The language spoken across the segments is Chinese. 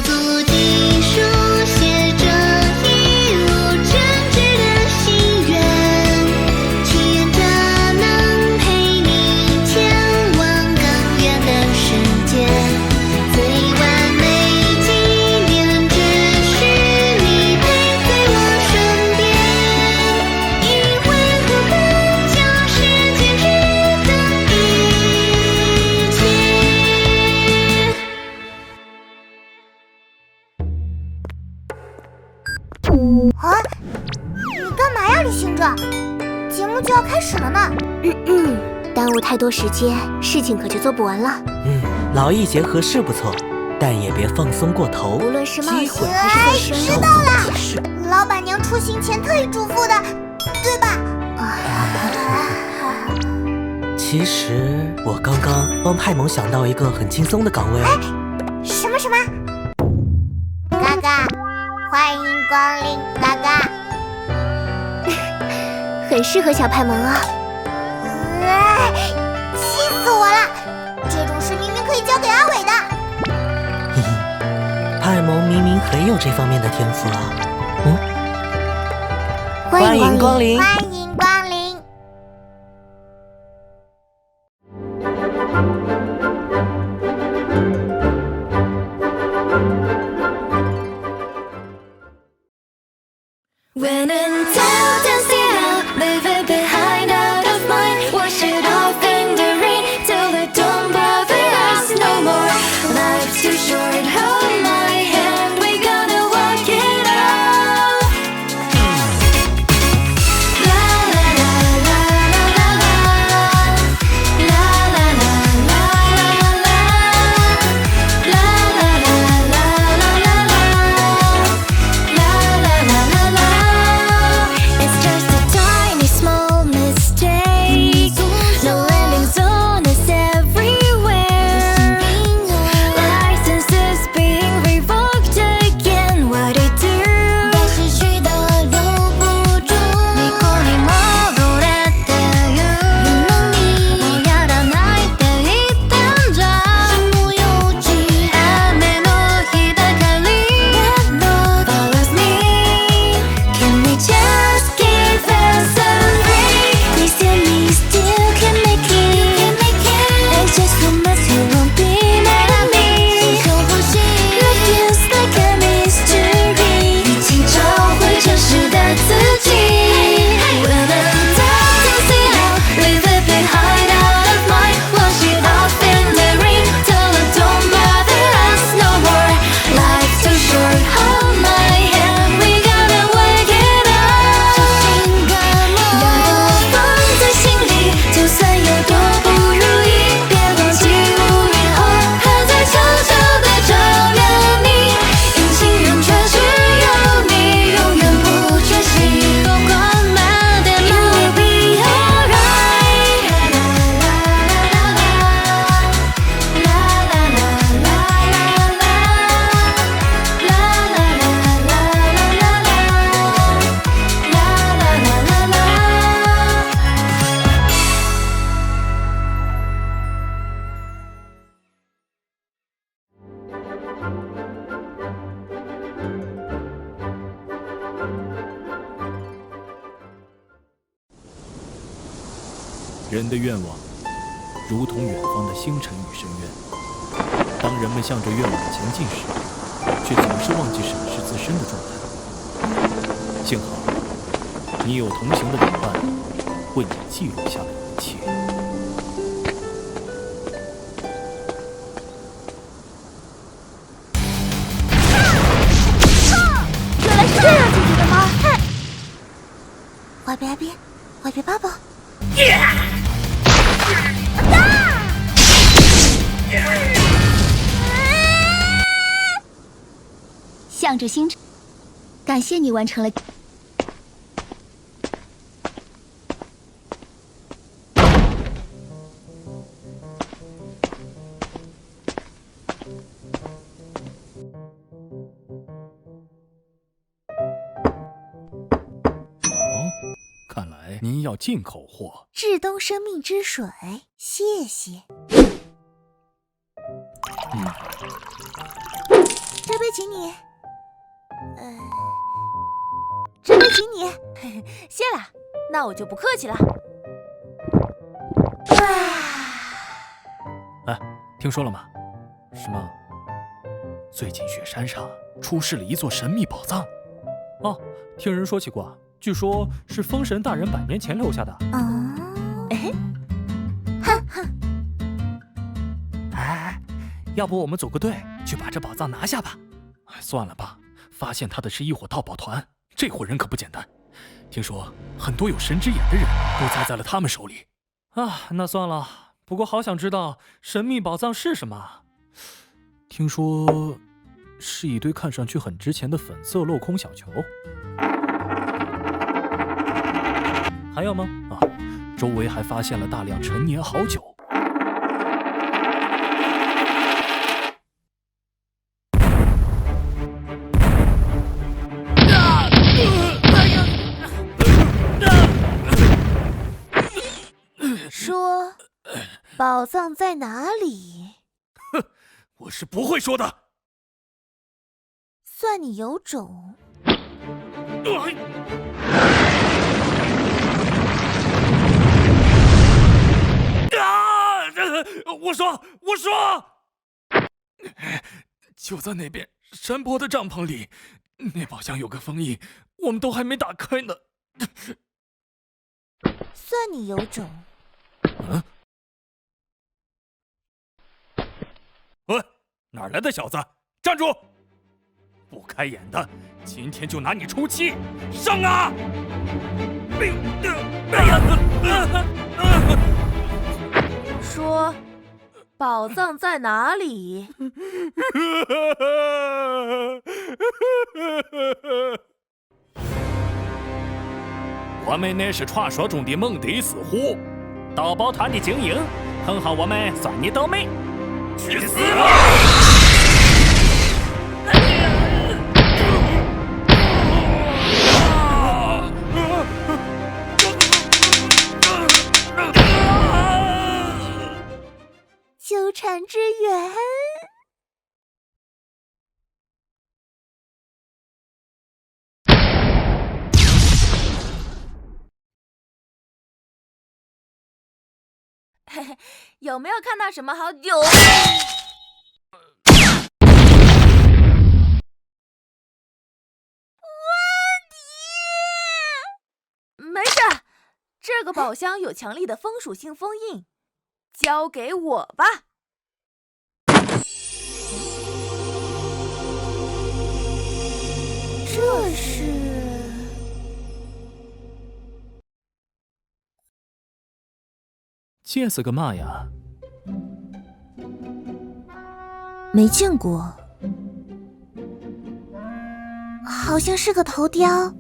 足迹书写着一路真挚的心愿，祈愿着能陪你前往更远的世界。最完美纪念只是你陪在我身边，因为我们就是今日的一切。啊，你干嘛呀，旅行者？节目就要开始了呢。耽误太多时间，事情可就做不完了。劳逸结合是不错，但也别放松过头。无论是冒机会险还是做生意，知道了，老板娘出行前特意嘱咐的，对吧？其实我刚刚帮派蒙想到一个很轻松的岗位。什么？嘎嘎，欢迎光临，嘎嘎。很适合小派蒙啊。气死我了！这种事明明可以交给阿伟的。嘿嘿，派蒙明明很有这方面的天赋啊。欢迎光临。欢迎光临。When in doubt, dance it out, leave it behind, out of mind. Wash it off in the rain till it don't bother us no more. Life's too short, hold my hand, we gotta walk it out. La la la la la la la, la la la la la la, la la la la la la, la la la la la. It's just a tiny small mistake. No landing zone is everywhere. Licenses being revoked again. What do you do? 该失去的留不住。你过に戻れって言うのに、もうやらないって言ったんじゃ。もう幼稚。雨の日だかり。That road follows me. Can we just give us a break? Please tell me you still can make it. It's just so much you won't be mad at me. Love feels like a mystery. 已经找回真实的自己。When I'm down, dance it out, leave it behind, out of mind. Wash it off in the rain till it don't bother us no more. Life's too short, hold my hand, we gotta work it out. 要我放在心里，就算有多不如意，别忘记5年后还在悄悄地照亮你。隐形人却只有你，永远不缺席。不管慢点，You will be alright。啦啦啦啦啦啦啦啦啦啦啦啦啦啦啦啦啦啦啦。人的愿望，如同远方的星辰与深渊。当人们向着愿望前进时，却总是忘记审视自身的状态。幸好，你有同行的伙伴，为你记录下了一切。原来是这样解决的吗？YB Bubble。向着星辰，感谢你完成了。看来您要进口货。致东生命之水，谢谢。这杯杯请你。这杯请你。谢了，那我就不客气了。哎，听说了吗？什么？最近雪山上出示了一座神秘宝藏。哦，听人说起过，据说是风神大人100年前留下的。哎，要不我们组个队去把这宝藏拿下吧？哎，算了吧，发现他的是一伙盗宝团，这伙人可不简单。听说很多有神之眼的人都栽在了他们手里。啊，那算了。不过好想知道神秘宝藏是什么。听说是一堆看上去很值钱的粉色镂空小球。还有吗？啊，周围还发现了大量陈年好酒。说，宝藏在哪里？哼，我是不会说的。算你有种。我说，就在那边山坡的帐篷里，那宝箱有个封印，我们都还没打开呢。算你有种。喂，哪儿来的小子？站住！不开眼的，今天就拿你出气！上啊！说，宝藏在哪里？我们乃是传说中的梦得四虎，盗宝团的精英，很好，我们算你倒霉。去死吧！纠缠之缘。有没有看到什么好酒？没事，这个宝箱有强力的风属性封印，交给我吧。这是这是个嘛呀？没见过，好像是个头雕。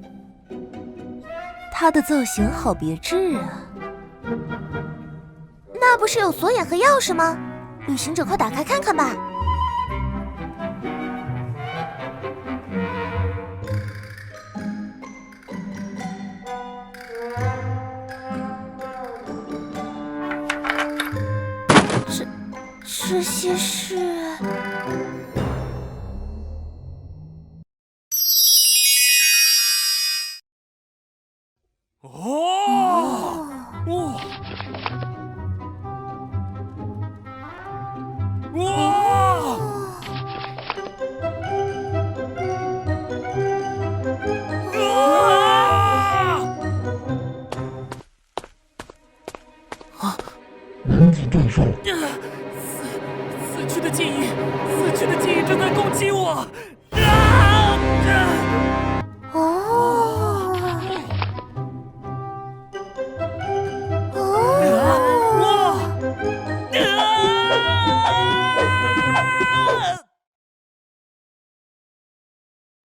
它的造型好别致啊！那不是有锁眼和钥匙吗？旅行者，快打开看看吧！这些是……死去的记忆正在攻击我！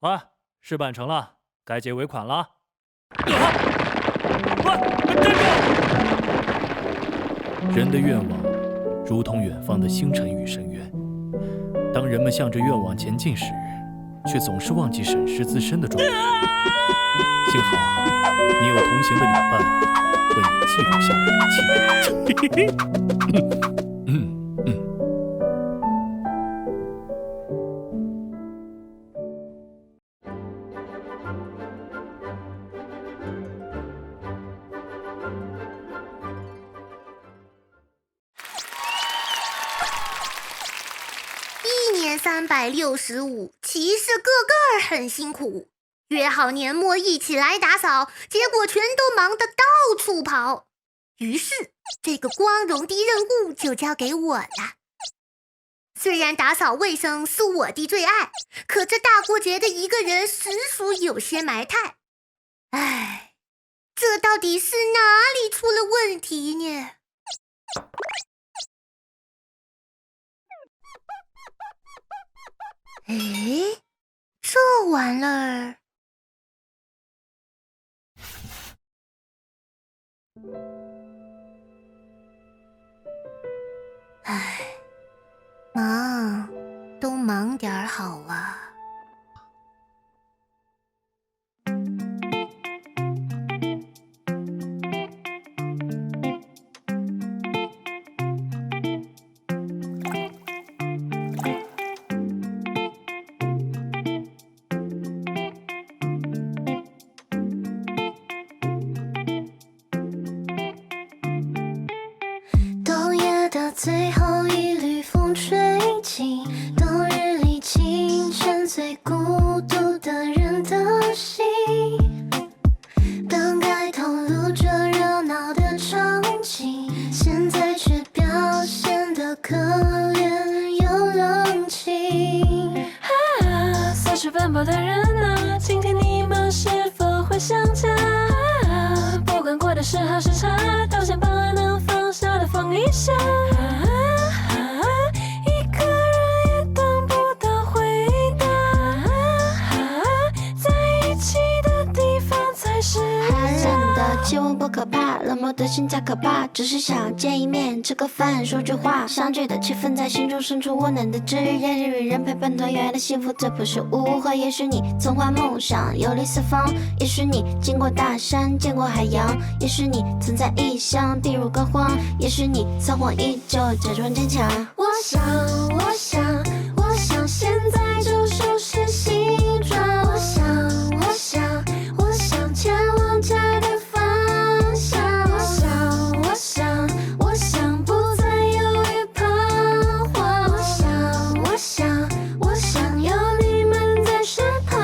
喂，事办成了，该结尾款了。站住！人的愿望如同远方的星辰与深渊，当人们向着愿望前进时，却总是忘记审视自身的状态。幸好你有同行的旅伴，为你记录下了一切。365，骑士个个很辛苦。约好年末一起来打扫，结果全都忙得到处跑。于是，这个光荣的任务就交给我了。虽然打扫卫生是我的最爱，可这大过节的一个人实属有些埋汰。唉，这到底是哪里出了问题呢？诶，这玩意儿，唉，忙都忙点儿好啊。最后一缕风吹起，冬日里清晨最孤独的人的心，本该透露着热闹的场景，现在却表现得可怜又冷清。四处奔波的人啊，今天你们是否会想家？不管过的是好是差，都想把能放下的放一下。气温不可怕，冷漠的心才可怕。只是想见一面，吃个饭，说句话。相聚的气氛在心中生出温暖的枝叶，人与人陪伴团圆的幸福，这不是误会。也许你曾怀梦想，游历四方；也许你经过大山，见过海洋；也许你曾在异乡避入膏肓；也许你仓皇依旧，假装坚强。我想，现在就收拾行装。我想前往家的。我想不再犹豫彷徨。我想有你们在身旁。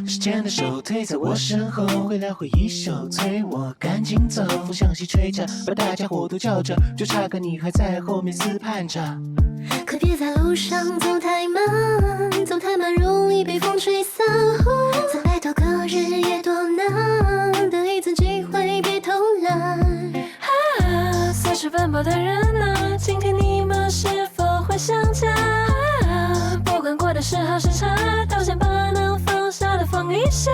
时间的手推在我身后，挥来挥一手催我赶紧走。风向西吹着，把大家伙都叫着，就差个你还在后面厮盼着。可别在路上走太慢，走太慢容易被风吹散。曾拜托个日夜多难，得一次机会别偷懒。四处奔波的人啊，今天你们是否会想家？不管过的是好是差，都想把能放下的放一下。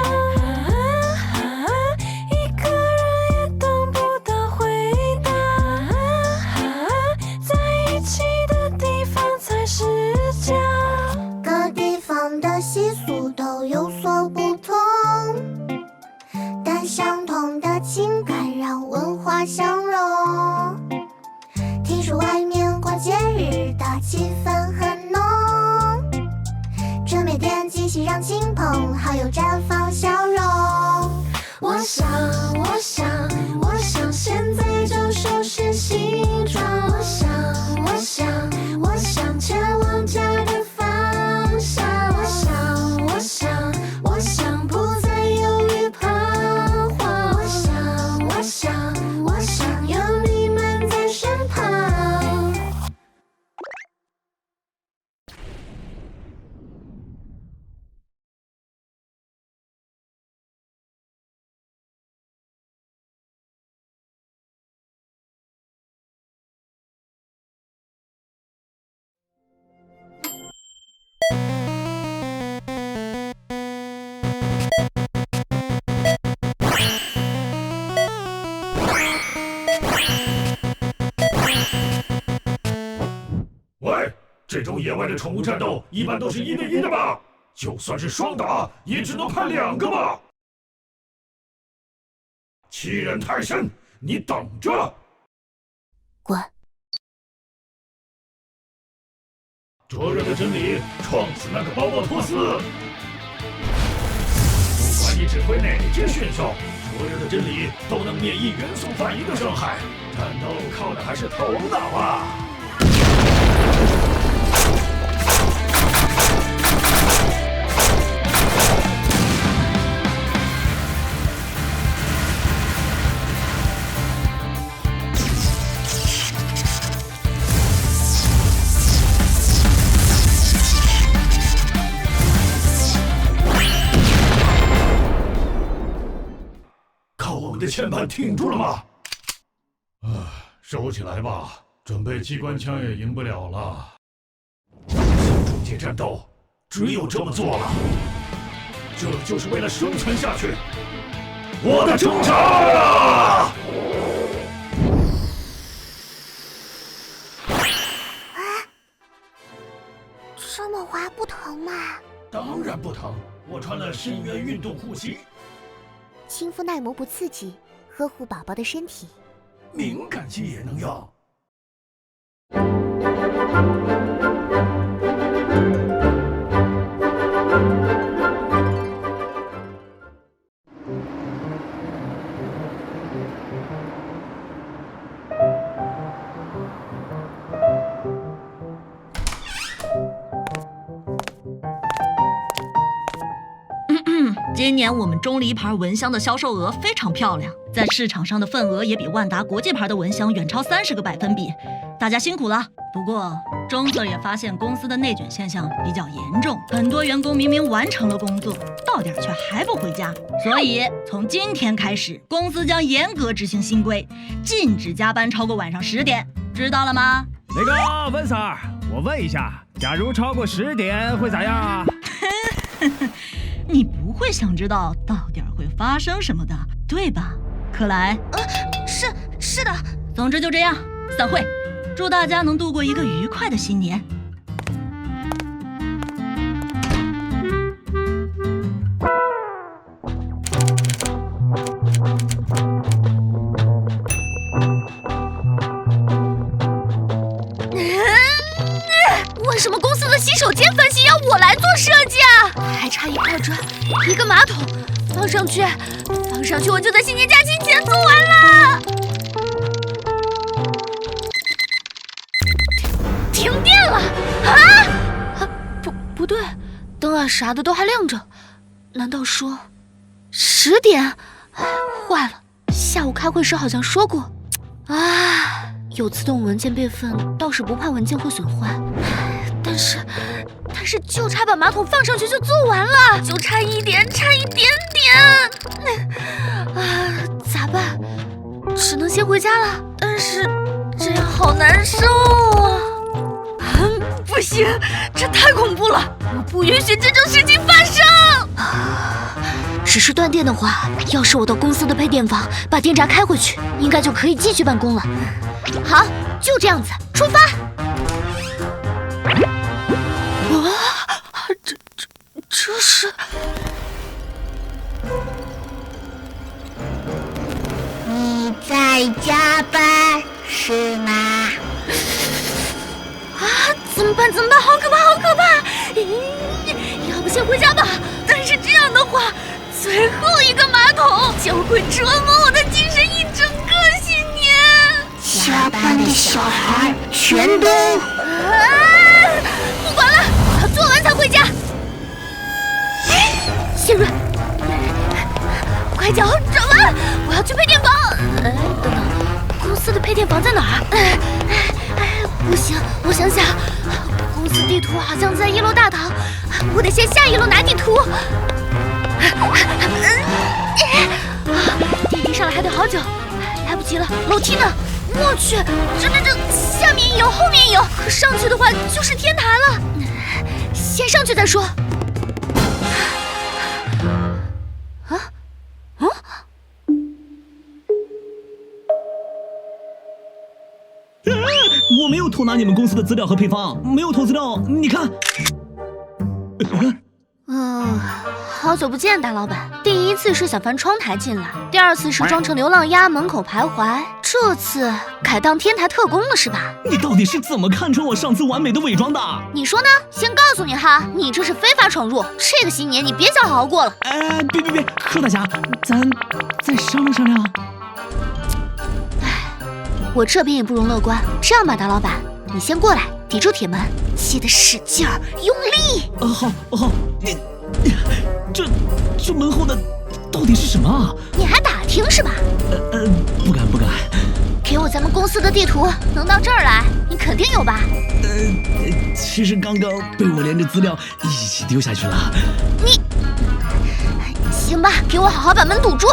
一个人也等不到回答，在一起的地方才是家。各地方的习俗都有所不同，但相同的情感让文化相融。听说外面过节日的气氛很浓，准备点惊喜让亲朋好友绽放笑容。我想现在就收拾行装。我想前往家的方向。我想不再犹豫彷徨。我想有你们在身旁。喂，这种野外的宠物战斗一般都是1对1的吧？就算是双打，也只能派2个吧？欺人太甚，你等着！滚！灼热的真理，撞死那个包包托斯！不管你指挥哪支选手，灼热的真理都能免疫元素反应的伤害。战斗靠的还是头脑啊！们的牵绊挺住了吗？收起来吧，准备机关枪也赢不了了。新中界战斗，只有这么做了，这就是为了生存下去。我的挣扎！这么滑不疼吗？当然不疼，我穿了深渊运动护膝，亲肤耐磨不刺激，呵护宝宝的身体。敏感肌也能用。今年我们钟离牌蚊香的销售额非常漂亮，在市场上的份额也比万达国际牌的蚊香远超30个百分比，大家辛苦了。不过钟 Sir 也发现公司的内卷现象比较严重，很多员工明明完成了工作，到点却还不回家，所以从今天开始，公司将严格执行新规，禁止加班超过晚上10点，知道了吗？那个文 Sir， 我问一下，假如超过10点会咋样啊？你不会想知道到点会发生什么的，对吧，克莱？是的。总之就这样，散会。祝大家能度过一个愉快的新年。为什么公司的洗手间翻新要我来做设计啊？还差一块砖，一个马桶，放上去，我就在新年假期前做完了。停电了啊！不对，灯啊啥的都还亮着，难道说10点？坏了，下午开会时好像说过啊，有自动文件备份，倒是不怕文件会损坏。但是就差把马桶放上去就做完了，就差一点点。咋办？只能先回家了。但是这样好难受啊！不行，这太恐怖了，我不允许这种事情发生。只是断电的话，要是我到公司的配电房把电闸开回去，应该就可以继续办公了。好，就这样子，出发。这是……你在加班是吗？怎么办？好可怕！要不先回家吧。但是这样的话，最后一个马桶将会折磨我的精神一整个新年。加班的小孩全都……不管了，我要做完才回家。谢瑞，快脚转弯！我要去配电房。等等，公司的配电房在哪儿？不行，我想想，公司地图好像在1楼大堂，我得先下1楼拿地图。电梯上来还得好久，来不及了。楼梯呢？我去，这下面也有，后面也有，可上去的话就是天台了。先上去再说。我没有偷拿你们公司的资料和配方，没有偷资料，你看。好久不见，大老板。第一次是想翻窗台进来，第二次是装成流浪鸭门口徘徊，这次改当天台特工了是吧？你到底是怎么看穿我上次完美的伪装的？你说呢？先告诉你哈，你这是非法闯入，这个新年你别想好好过了。别，柯大侠，咱再商量商量。我这边也不容乐观。这样吧，大老板，你先过来抵住铁门，记得使劲儿用力。好，你这门后的到底是什么啊？你还打听是吧？不敢。给我咱们公司的地图，能到这儿来，你肯定有吧？其实刚刚被我连着资料一起丢下去了。你行吧，给我好好把门堵住。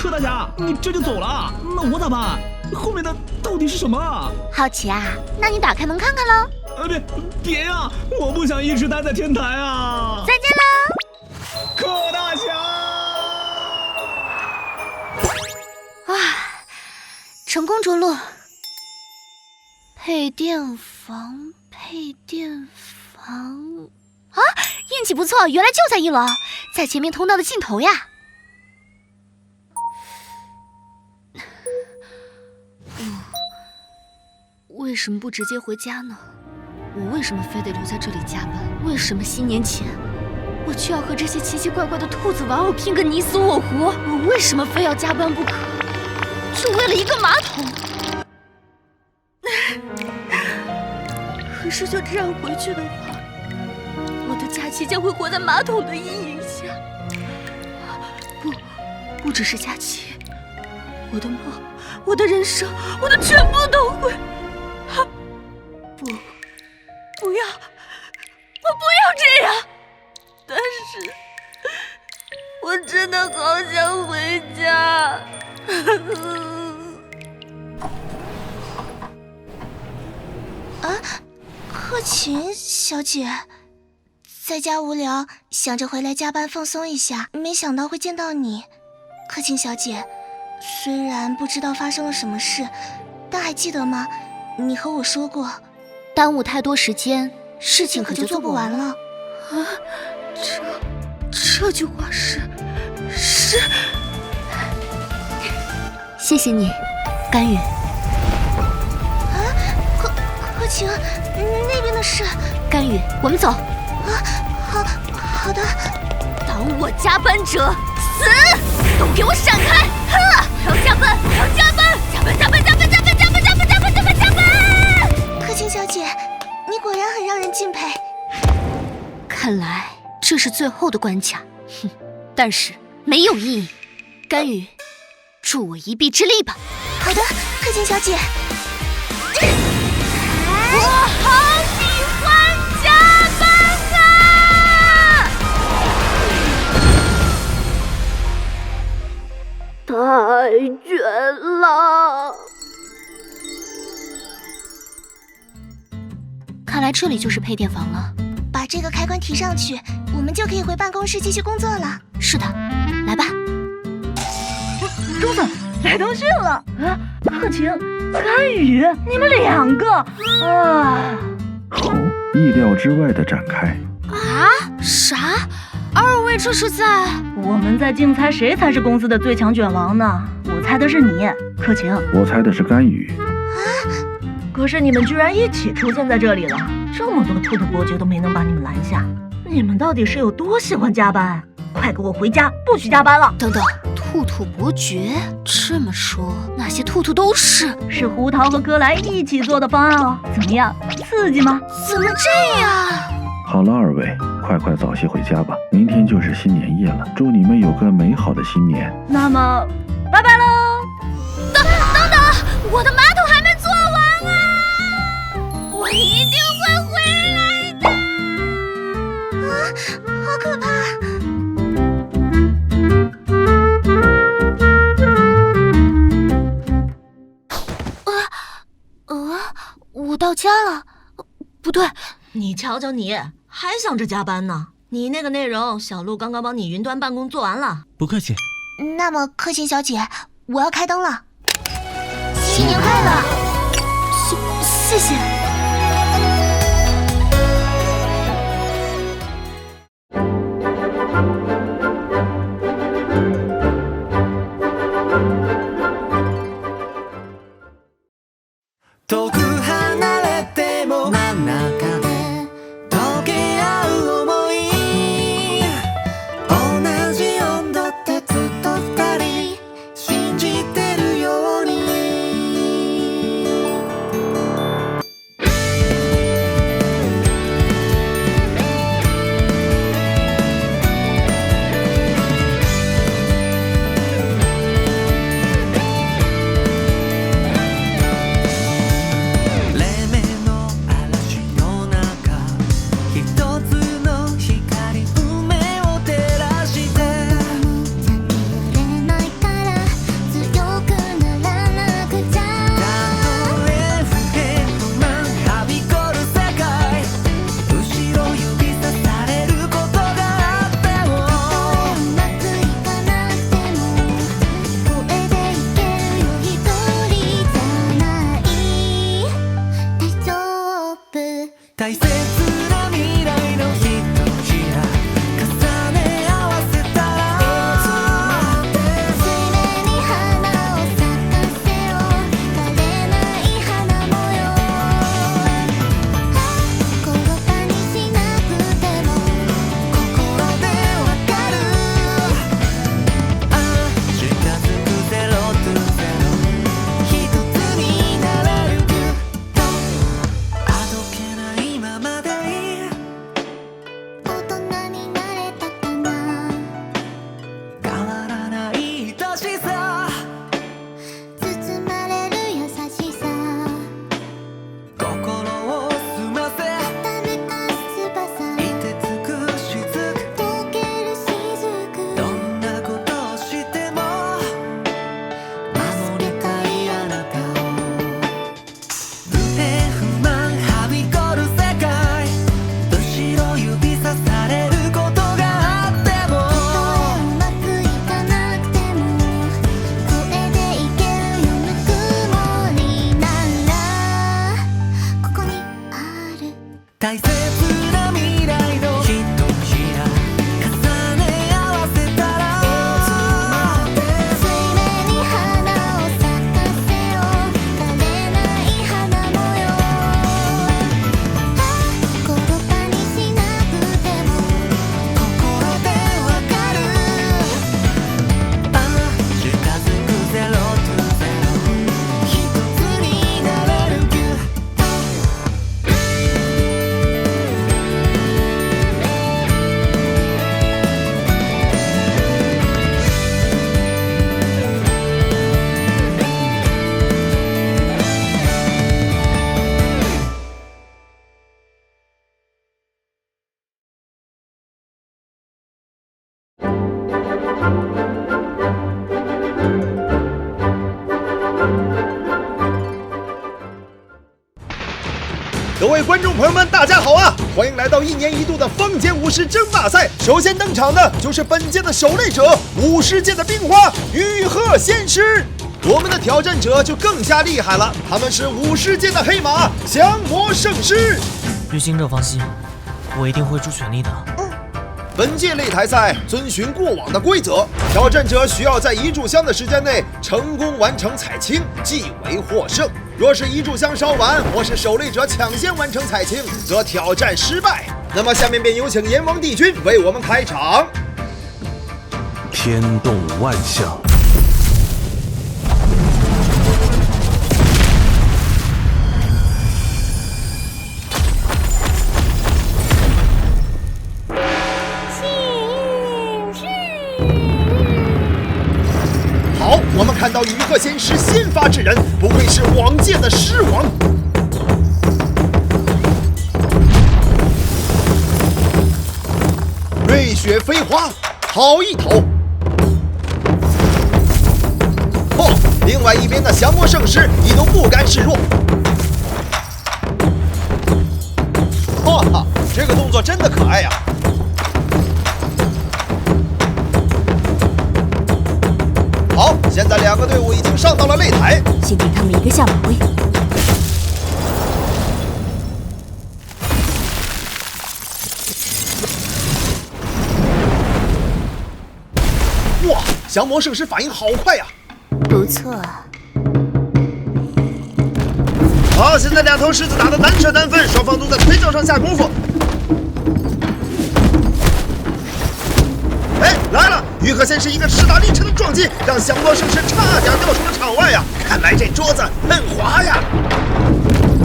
柯大侠，你这就走了？那我咋办？后面的到底是什么啊？好奇啊？那你打开门看看喽。别呀！我不想一直待在天台啊！再见喽，柯大侠！成功着陆。配电房，配电房啊！运气不错，原来就在1楼，在前面通道的尽头呀。为什么不直接回家呢？我为什么非得留在这里加班？为什么新年前我却要和这些奇奇怪怪的兔子玩偶拼个你死我活？我为什么非要加班不可？只为了一个马桶？可是就这样回去的话，我的假期将会活在马桶的阴影下。不只是假期，我的梦，我的人生，我的全部都会。不要，我不要这样。但是，我真的好想回家。柯琴小姐，在家无聊，想着回来加班放松一下，没想到会见到你。柯琴小姐，虽然不知道发生了什么事，但还记得吗？你和我说过，耽误太多时间，事情可就做不完了。这句话是，谢谢你，甘雨。柯琴，那边的事，甘雨，我们走。好的。挡我加班者，死！都给我闪开！还要加班，还要加班！加班！柯琴小姐，你果然很让人敬佩。看来这是最后的关卡，但是没有意义。甘雨，助我一臂之力吧。好的，柯琴小姐。我好喜欢加班啊！太卷了。看来这里就是配电房了。把这个开关提上去，我们就可以回办公室继续工作了。是的，来吧。周总，来通讯了。柯晴、甘雨，你们2个啊！好，意料之外的展开。啥？2位这是在？我们在竞猜谁才是公司的最强卷王呢？我猜的是你，柯晴。我猜的是甘雨。可是你们居然一起出现在这里了，这么多兔兔伯爵都没能把你们拦下，你们到底是有多喜欢加班？快给我回家，不许加班了！等等，兔兔伯爵这么说，那些兔兔都是胡桃和哥来一起做的方案哦，怎么样，刺激吗？怎么这样？好了，2位，快早些回家吧，明天就是新年夜了，祝你们有个美好的新年。那么，拜拜喽！等等，我的马桶还没做完啊！我一定会回来的。好可怕！我到家了，不对，你瞧瞧你，还想着加班呢？你那个内容，小鹿刚刚帮你云端办公做完了。不客气。那么，柯琴小姐，我要开灯了。新年快乐！谢谢。遠く離れても真ん中で溶け合う想い同じ温度でずっと2人信じてるようにな未来のひとひら重ね合わせたら水面に花を咲かせよう枯れない花模様言葉にしなくても心でわかる近づくゼロトゥゼロ一つになれるきっとあどけないままでいい大人になれたかな変わらない愛しさ包まれる優しさ心を澄ませためか翼凍てつく雫溶ける雫どんなことをしても守りたいあなたを不平不満はびこる世界後ろ指さされることがあってもうまくいかなくてもこれでいけるよぬくもりならここにある大切な未来のひとひら重ね合わせたら水面に花を咲かせよう枯れない花模様言葉にしなくても心でわかる近づくゼロトゥゼロ一つになれるきっと各位观众朋友们，大家好啊！欢迎来到1年1度的坊间武士争霸赛。首先登场的就是本届的狩猎者，50界的冰花羽鹤仙师。我们的挑战者就更加厉害了，他们是50界的黑马降魔圣师。旅行者放心，我一定会出全力的。本届擂台赛遵循过往的规则，挑战者需要在1炷香的时间内成功完成采青，即为获胜。若是1炷香稍晚，或是狩猎者抢先完成采青，则挑战失败。那么下面便有请阎王帝君为我们开场。天动万象，好，我们看到羽鹤仙师先发制人，不愧是往届的狮王。瑞雪飞花，好一头。另外一边的降魔圣师亦都不甘示弱。哇，这个动作真的可爱呀！好，现在2个队伍已经上到了擂台，先给他们一个下马威。哇，降魔圣师反应好快呀！不错啊。好，现在2头狮子打得难舍难分，双方都在腿脚上下功夫。哎，来了！羽鹤仙师一个势大力沉的撞击，让降魔圣师差点掉出了场外呀！看来这桌子很滑呀！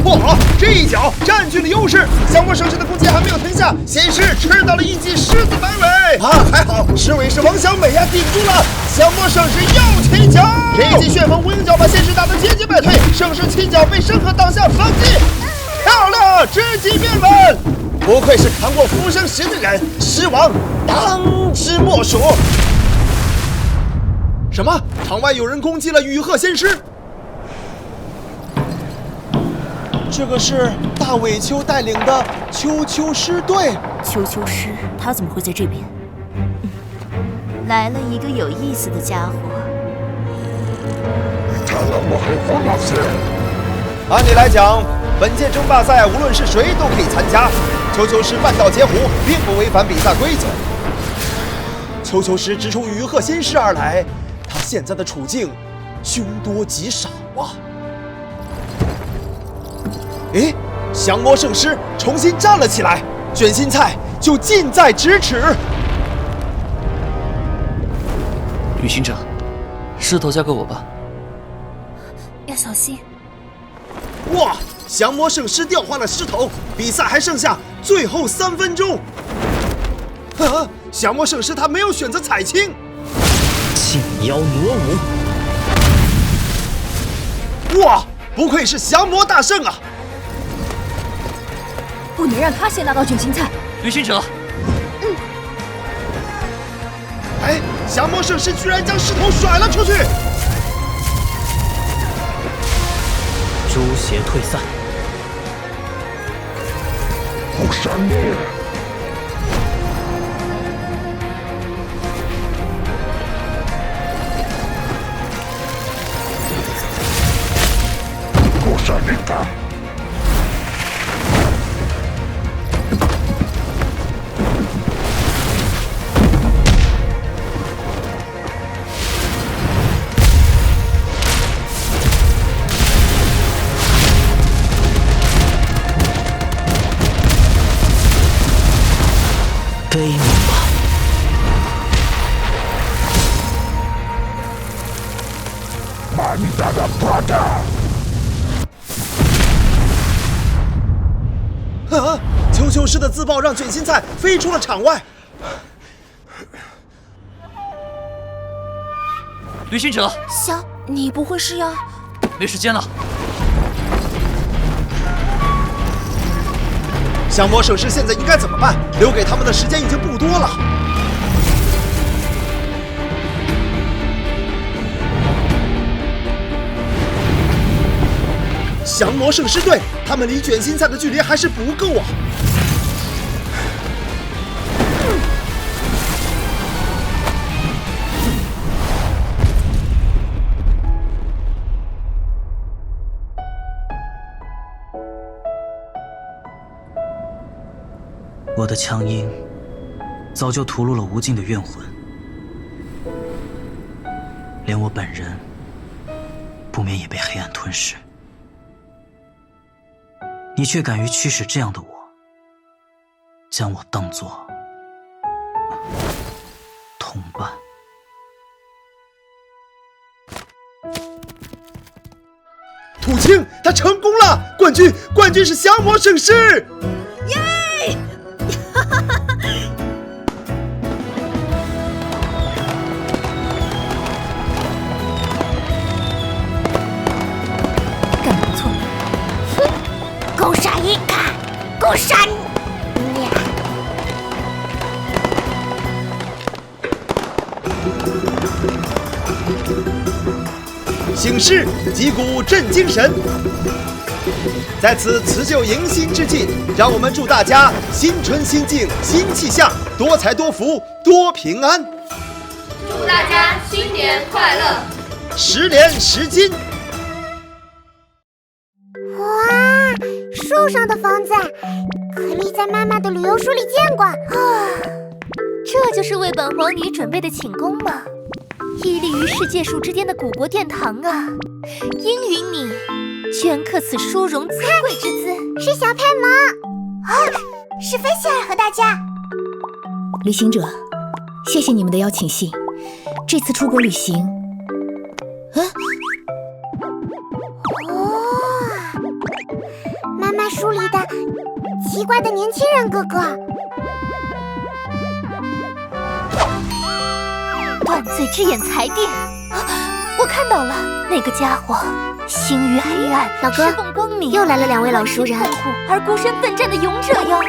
不好，这一脚占据了优势，降魔圣师的攻击还没有停下，仙师吃到了一记狮子摆尾啊！还好狮尾是王小美呀，顶住了。降魔圣师又起脚，这一记旋风无影脚把仙师打得节节败退，圣师起脚被申鹤挡下反击，漂亮，直击面门。不愧是扛过浮生石的人，狮王当之莫属。什么？场外有人攻击了羽鹤仙师？这个是大尾丘带领的丘丘师队。丘丘师，他怎么会在这边？来了一个有意思的家伙。按理来讲，本届争霸赛无论是谁都可以参加，球球师半道截胡，并不违反比赛规则。球球师直冲羽鹤仙师而来，他现在的处境凶多吉少啊！诶，降魔圣师重新站了起来，卷心菜就近在咫尺。旅行者，石头交给我吧。要小心。哇！降魔圣师调换了狮头，比赛还剩下最后3分钟。啊！降魔圣师他没有选择采青。轻妖挪舞。哇！不愧是降魔大圣啊！不能让他先拿到卷心菜。旅行者。哎，降魔圣师居然将狮头甩了出去。诛邪退散。好闪电！我闪电他！悲悯吧！曼达的巴达！啊！球球师的自爆让卷心菜飞出了场外。旅行者，你不会是要……没时间了。降魔圣师现在应该怎么办？留给他们的时间已经不多了。降魔圣师队，他们离卷心菜的距离还是不够啊！我的强音早就吐露了无尽的怨魂，连我本人不免也被黑暗吞噬。你却敢于驱使这样的我，将我当作同伴。土青，他成功了！冠军是降魔圣师！耶！干得不错。够闪一看，够闪！醒狮击鼓振精神。在此辞旧迎新之际，让我们祝大家新春新境新气象，多财多福多平安。祝大家新年快乐！10连10金。哇，树上的房子，可丽在妈妈的旅游书里见过。这就是为本皇女准备的寝宫吗？屹立于世界树之巅的古国殿堂啊！应允你镌刻此殊荣尊贵之姿。是小派萌，是菲希尔和大家。旅行者，谢谢你们的邀请信。这次出国旅行，妈妈书里的奇怪的年轻人哥哥。断罪之眼裁定，我看到了，那个家伙行于黑暗，老哥，侍奉光明，又来了2位老熟人，痛苦而孤身奋战的勇者哟。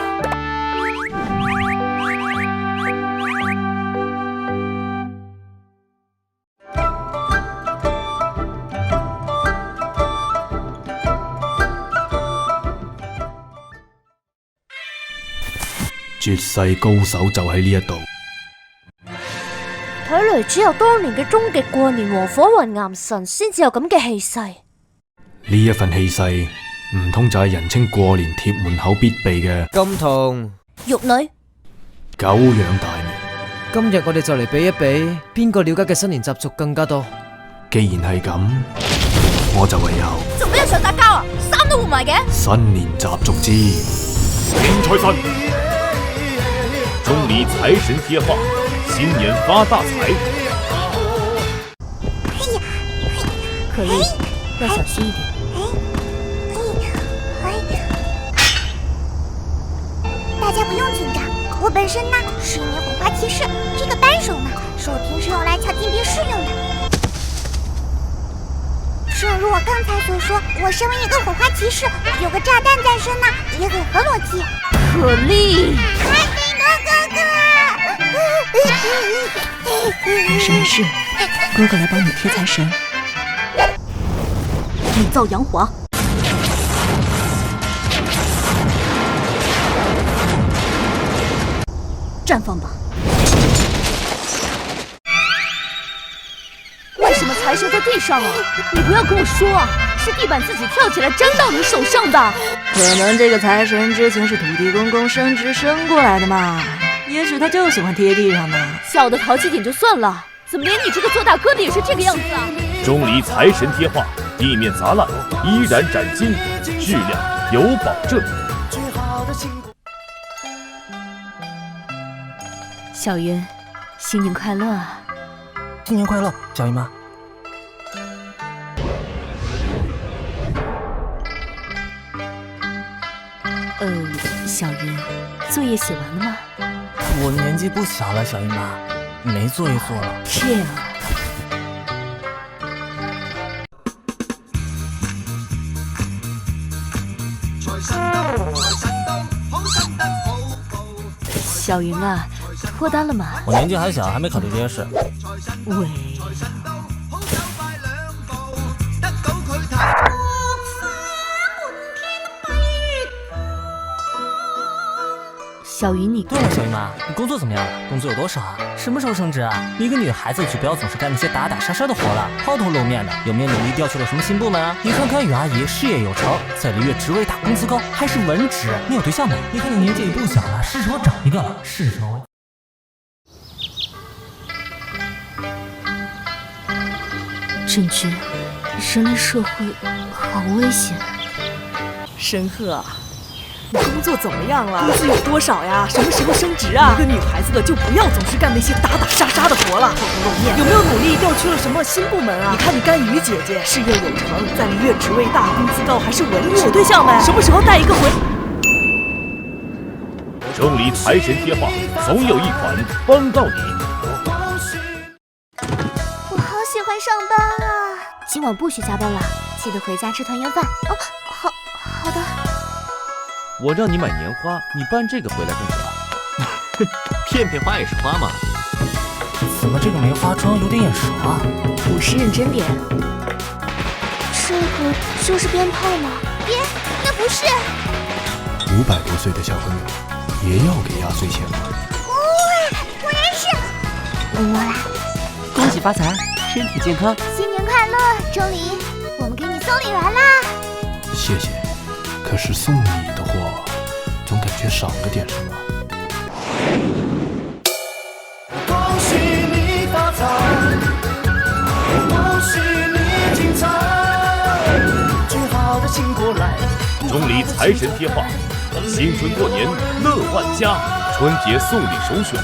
絕世高手就喺呢一度。睇嚟只有當年嘅終極過年和火雲岩神先至有咁嘅氣勢。呢一份氣勢唔通就係人稱過年貼門口必備嘅金童玉女。久仰大名。今日我哋就嚟比一比，邊個了解嘅新年習俗更加多。既然係咁，我就唯有做咩想打交啊？衫都換埋嘅。新年習俗之迎財神，中里財神貼畫，新年發大財。可莉，要小心一點。大家不用紧张，我本身呢是一名火花骑士，这个扳手呢是我平时用来抢金币试用的。正如我刚才所说，我身为一个火花骑士，有个炸弹在身呢，也很合逻辑。可莉，海菲诺哥哥，没事没事，哥哥来帮你贴财神。伪造杨华。绽放吧！为什么财神在地上啊？你不要跟我说啊，是地板自己跳起来粘到你手上的。可能这个财神之前是土地公公升职升过来的嘛，也许他就喜欢贴地上呢。小的淘气点就算了，怎么连你这个做大哥的也是这个样子啊？中里财神贴画，地面砸烂依然崭新，质量有保证。小云，新年快乐啊！新年快乐，小姨妈。小云，作业写完了吗？我年纪不小了，小姨妈，没作业做了。这样啊。小云啊，脱单了吗？我年纪还小，还没考虑这些事。喂。小云，你对了，小姨妈，你工作怎么样了？工作有多少啊？什么时候升职啊？你一个女孩子就不要总是干那些打打杀杀的活了，抛头露面的。有没有努力调去了什么新部门啊？你看看雨阿姨，事业有成，在璃月职位大，工资高，还是文职。你有对象没？你看你年纪也不小了，是时候找一个了，是时候。郑钧，人类社会好危险。申鹤，你工作怎么样了？工资有多少呀？什么时候升职啊？一个女孩子的就不要总是干那些打打杀杀的活了，抛头露面。有没有努力调去了什么新部门啊？你看你甘雨姐姐，事业有成，在璃月职位大，工资高，还是文职。有对象没？什么时候带一个回？中里财神贴画，总有一款帮到你。我好喜欢上班啊！今晚不许加班了，记得回家吃团圆饭。哦，好的。我让你买年花，你搬这个回来干什么？骗骗花也是花嘛。怎么这个梅花桩有点眼熟啊？我是认真点。这个就是鞭炮吗？别，那不是。500多岁的小朋友也要给压岁钱吗？果然是。我来。恭喜发财，身体健康，新年快乐，钟离，我们给你送礼完啦。谢谢。可是送礼的货，总感觉少了点什么。恭喜你发财，恭喜你精彩，最好的请过来。中里财神贴画，新春过年乐万家，春节送礼首选。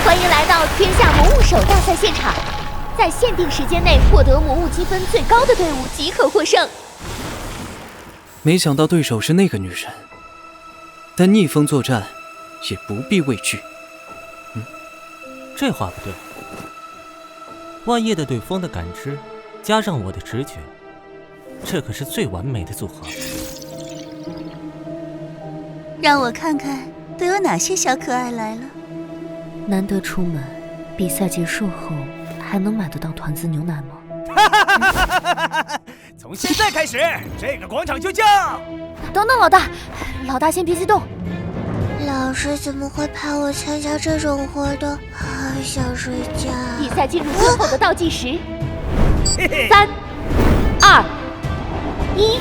欢迎来到天下魔物手大赛现场，在限定时间内获得魔物积分最高的队伍即可获胜。没想到对手是那个女人，但逆风作战也不必畏惧。这话不对。万叶的对风的感知，加上我的直觉，这可是最完美的组合。让我看看都有哪些小可爱来了。难得出门，比赛结束后还能买得到团子牛奶吗？从现在开始，这个广场就叫……等等，老大，老大先别激动。老师怎么会派我参加这种活动？好想睡觉。比赛进入最后的倒计时，3、2、1。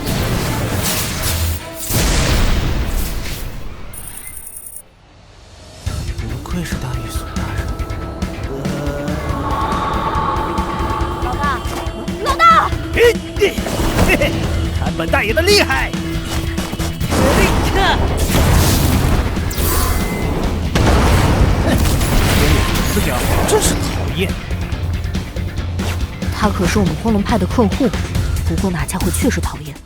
不愧是大玉松大人。老大！看本大爷的厉害！死角，真是讨厌。他可是我们荒龙派的客户，不过那家伙确实讨厌。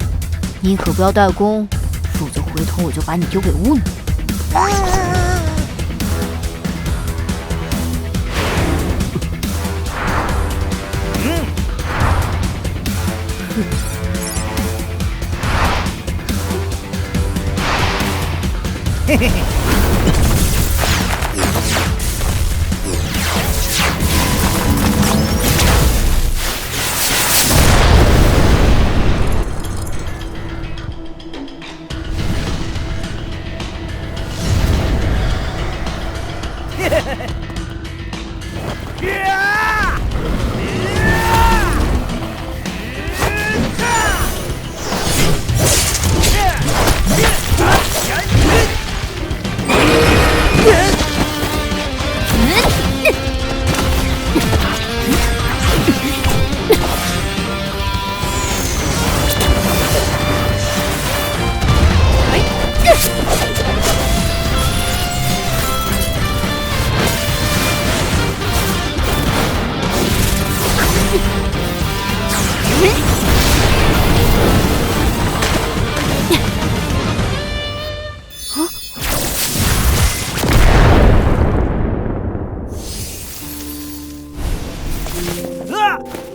你可不要怠工，否则回头我就把你丢给巫女。嘿嘿嘿。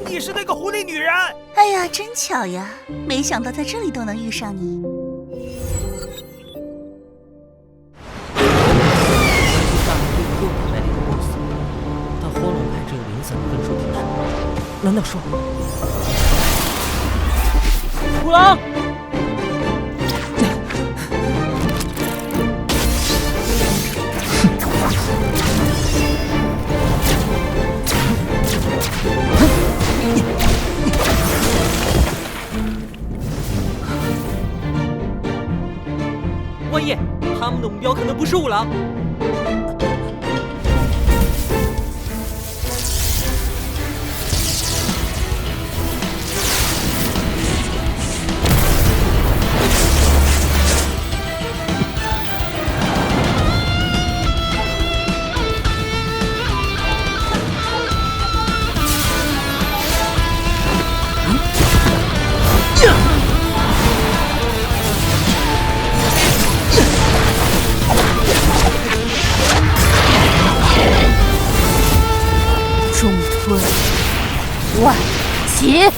你是那个狐狸女人！哎呀，真巧呀！没想到在这里都能遇上你。但荒龙派只有零散的分数提升，难道说虎狼？万叶，他们的目标可能不是五郎。万起！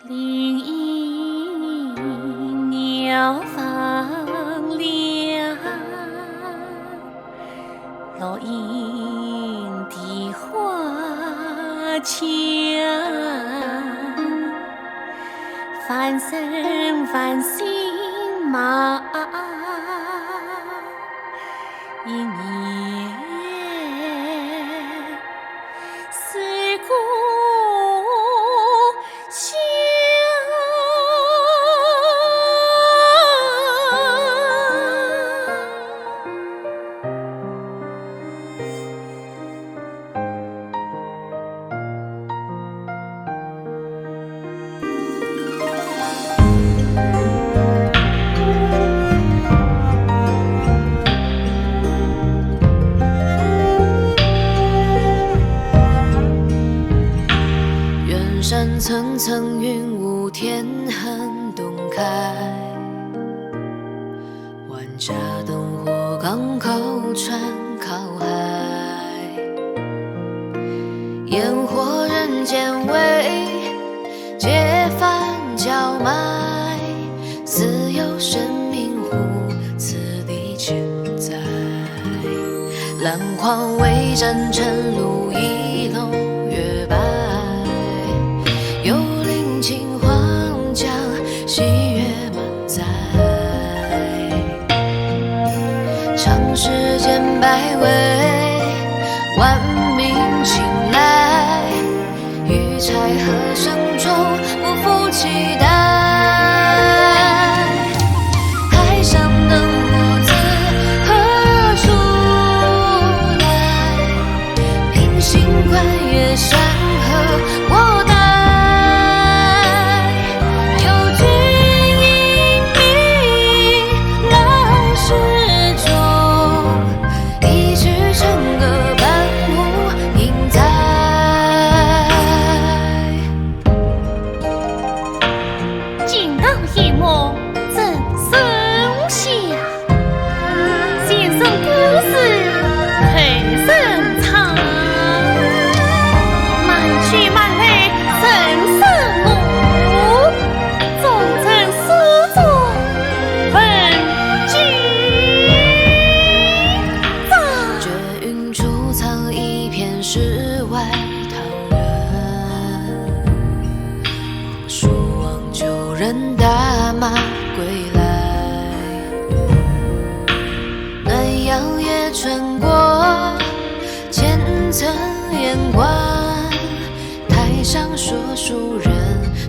另一鸟放凉。墙，翻身翻心嘛，一年四故乡。山层层云雾，天寒冬开，万家灯火，港口船靠海，烟火人间味，街帆叫卖，似有生命乎此地千载。篮筐微战晨露，一笼月白。幽灵轻黄江，喜悦满载。长世间百味，万民青睐。于柴禾声中，不负期待。海上灯火自何处来？平行跨越山河，我待。说书人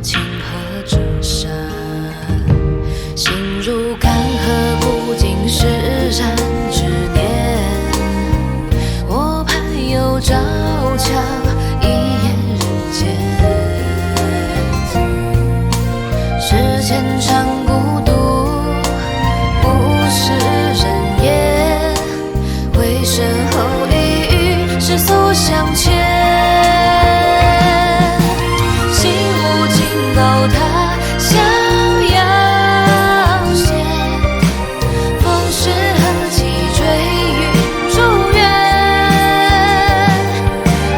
清河之山，心如干涸，不尽是山之巅。我盼有朝强，一眼人间。世间常孤独，不是人言。回身后一遇，世俗相牵。高塔逍遥闲，风势何其追云逐月，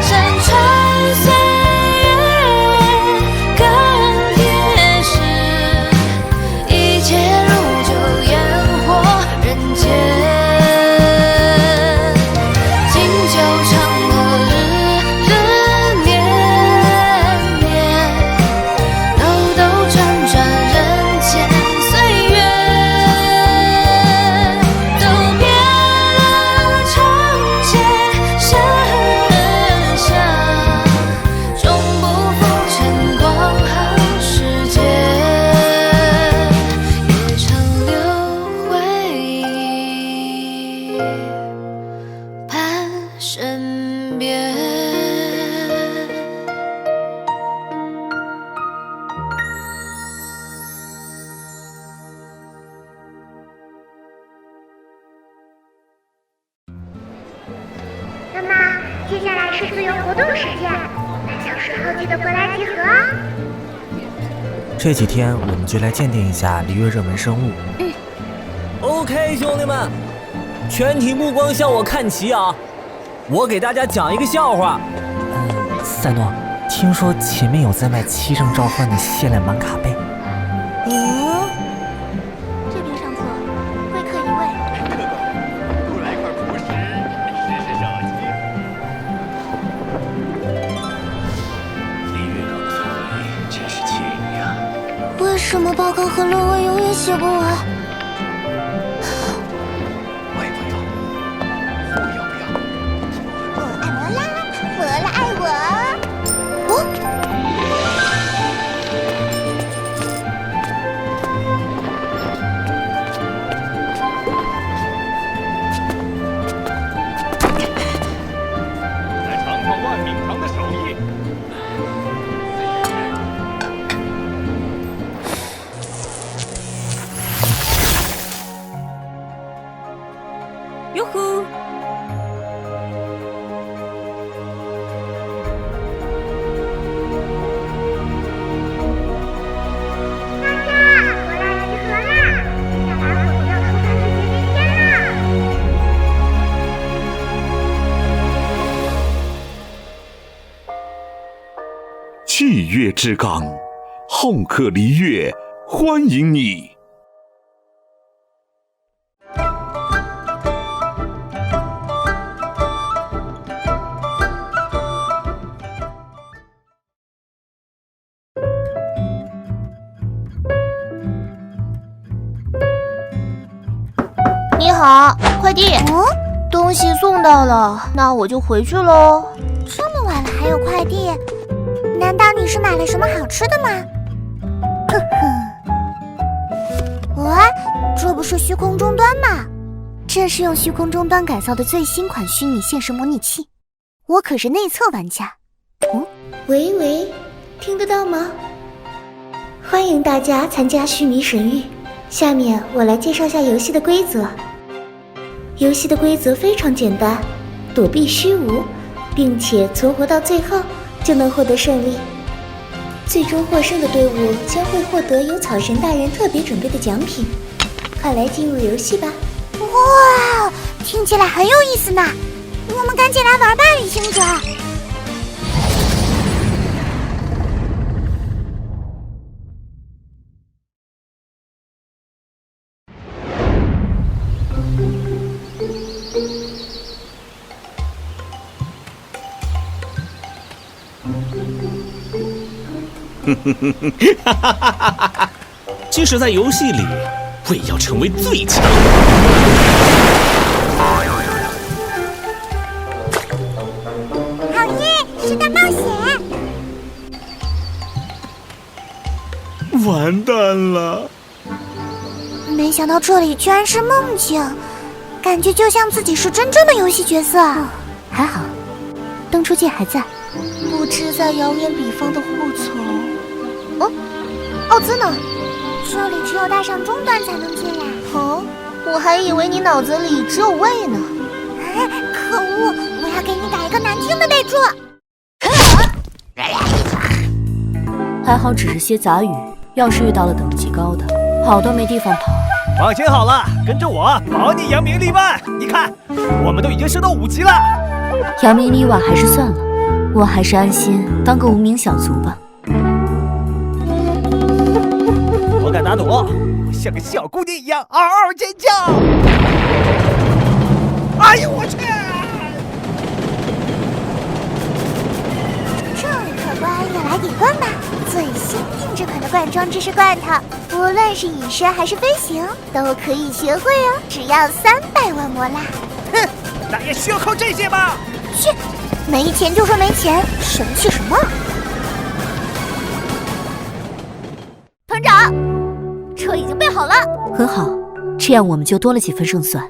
山川岁月更迭时，一切如酒烟火人间。今酒长河日日年。那么接下来是自由活动时间，8小时后记得过来集合啊！这几天我们就来鉴定一下璃月热门生物。OK， 兄弟们，全体目光向我看齐啊！我给大家讲一个笑话。赛诺，听说前面有在卖7圣召唤的限量满卡贝。这边上座，贵客一位。不来块朴实，试试手气。什么报告和论文永远写不完。我也不要，我要不要？我爱摩拉，摩拉爱我。哦，来尝尝万敏堂的手艺。哟呼！气月之港，浩克璃月欢迎你。你好，快递。东西送到了，那我就回去喽。这么晚了还有快递？难道你是买了什么好吃的吗？呵呵。这不是虚空终端吗？这是用虚空终端改造的最新款虚拟现实模拟器，我可是内测玩家。喂喂，听得到吗？欢迎大家参加虚拟神域。下面我来介绍下游戏的规则。游戏的规则非常简单，躲避虚无，并且存活到最后就能获得胜利。最终获胜的队伍将会获得由草神大人特别准备的奖品。快来进入游戏吧！哇，听起来很有意思呢。我们赶紧来玩吧，旅行者。即使在游戏里，我也要成为最强。好耶，是大冒险！完蛋了！没想到这里居然是梦境，感觉就像自己是真正的游戏角色。还好，登出键还在。不知在遥远彼方的护丛。奥兹呢？这里只有带上终端才能进来。哦，我还以为你脑子里只有胃呢。可恶！我要给你改一个难听的备注。还好只是些杂鱼，要是遇到了等级高的，跑都没地方跑。放心好了，跟着我，保你扬名立万。你看，我们都已经升到5级了。扬名立万还是算了，我还是安心当个无名小卒吧。我敢打赌，我像个小姑娘一样嗷嗷尖叫。哎呦我去！这位客官要来顶罐吧？最新定制款的罐装知识罐头，无论是隐身还是飞行，都可以学会哦，只要300万摩拉。哼，那也需要靠这些吧？去，没钱就说没钱，生气什么？团长，车已经备好了。很好，这样我们就多了几分胜算。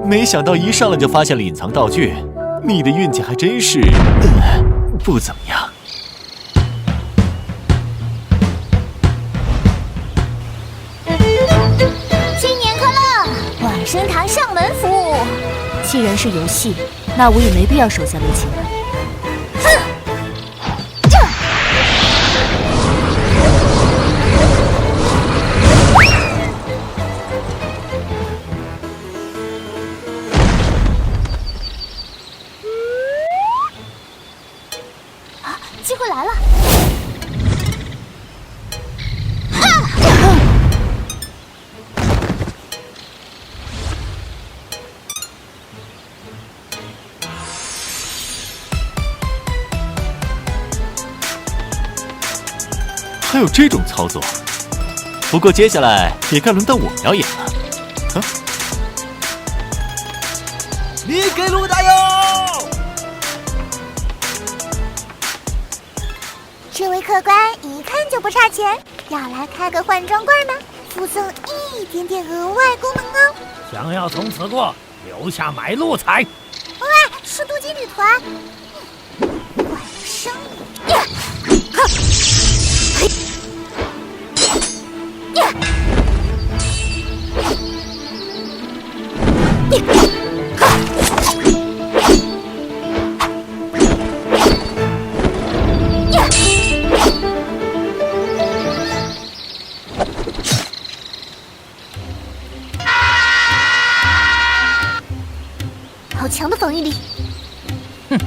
没想到一上来就发现了隐藏道具，你的运气还真是不怎么样。新年快乐！晚生堂上门服务。既然是游戏，那我也没必要手下留情了。机会来了！还有这种操作，不过接下来也该轮到我表演了。你给路大哟！这位客官一看就不差钱，要来开个换装柜吗？附送一点点额外功能哦。想要从此过，留下买路财。喂，是镀金女团。怪有生意。好强的防御力！哼，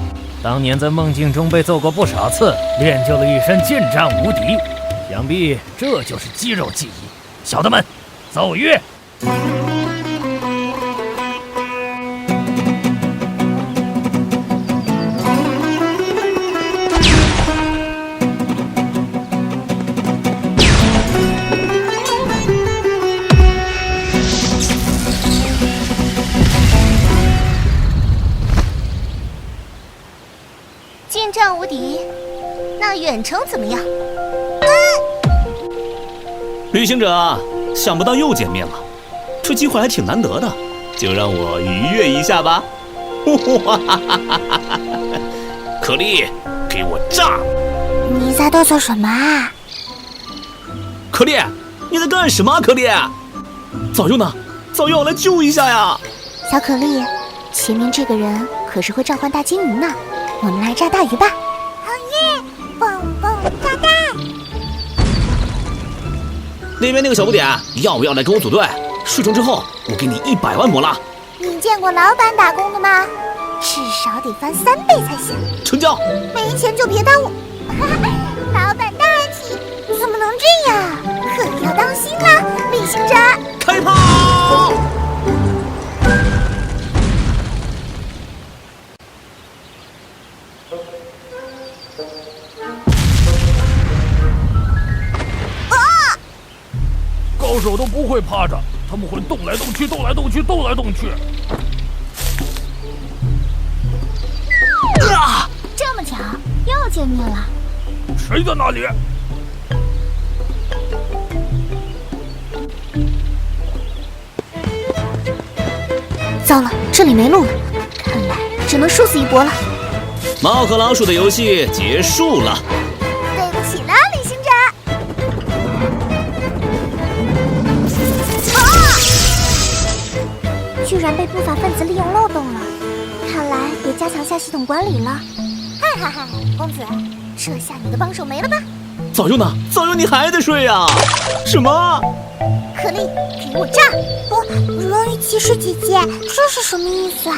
当年在梦境中被揍过不少次，练就了一身劲战无敌。想必这就是肌肉记忆。小的们，奏乐！近战无敌，那远程怎么样？旅行者，想不到又见面了，这机会还挺难得的，就让我愉悦一下吧。可莉，给我炸！你在哆嗦什么啊？可莉，你在干什么？可莉，早佑呢？早佑，来救一下呀！小可莉，前面这个人可是会召唤大金鱼呢，我们来炸大鱼吧！好耶！蹦蹦炸弹！那边那个小不点，要不要来跟我组队？事成之后，我给你100万魔拉。你见过老板打工的吗？至少得翻3倍才行。成交。没钱就别耽误。老板大气，怎么能这样？可要当心啦，旅行者！开炮！高手都不会趴着，他们会动来动去，动来动去，动来动去。这么巧，又见面了。谁在那里？糟了，这里没路了，看来只能殊死一搏了。猫和老鼠的游戏结束了。对不起啦，旅行者。居然被不法分子利用漏洞了，看来得加强下系统管理了。嗨嗨嗨，公子，这下你的帮手没了吧？早佑呢？早佑，你还在睡呀？什么？可莉，给我炸！龙与骑士姐姐，这是什么意思啊？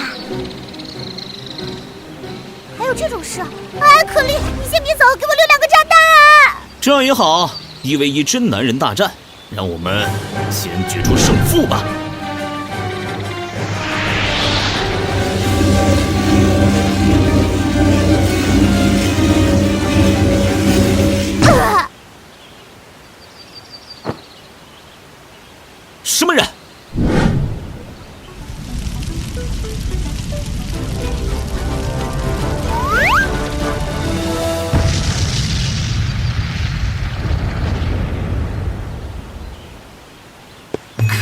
还有这种事？哎，可莉，你先别走，给我留2个炸弹啊！这样也好，1v1真男人大战，让我们先决出胜负吧。什么人？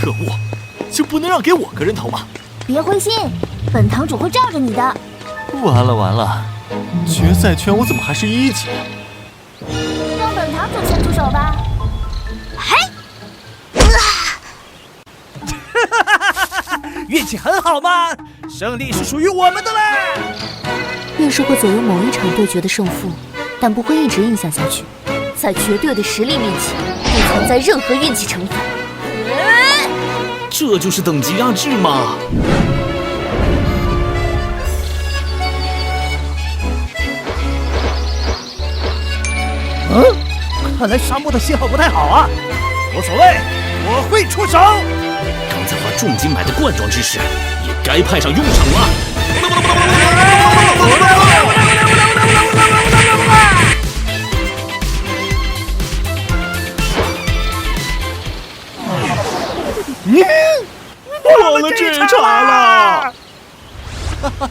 可恶，就不能让给我个人头吗？别灰心，本堂主会罩着你的。完了完了，决赛圈我怎么还是1级？让本堂主先出手吧。运气很好嘛，胜利是属于我们的嘞！越是会左右某一场对决的胜负，但不会一直影响下去。在绝对的实力面前，不存在任何运气成分。这就是等级压制吗？看来沙漠的信号不太好啊。无所谓，我会出手。刚才花重金买的罐装知识，也该派上用场了。破了这茬了！哈哈，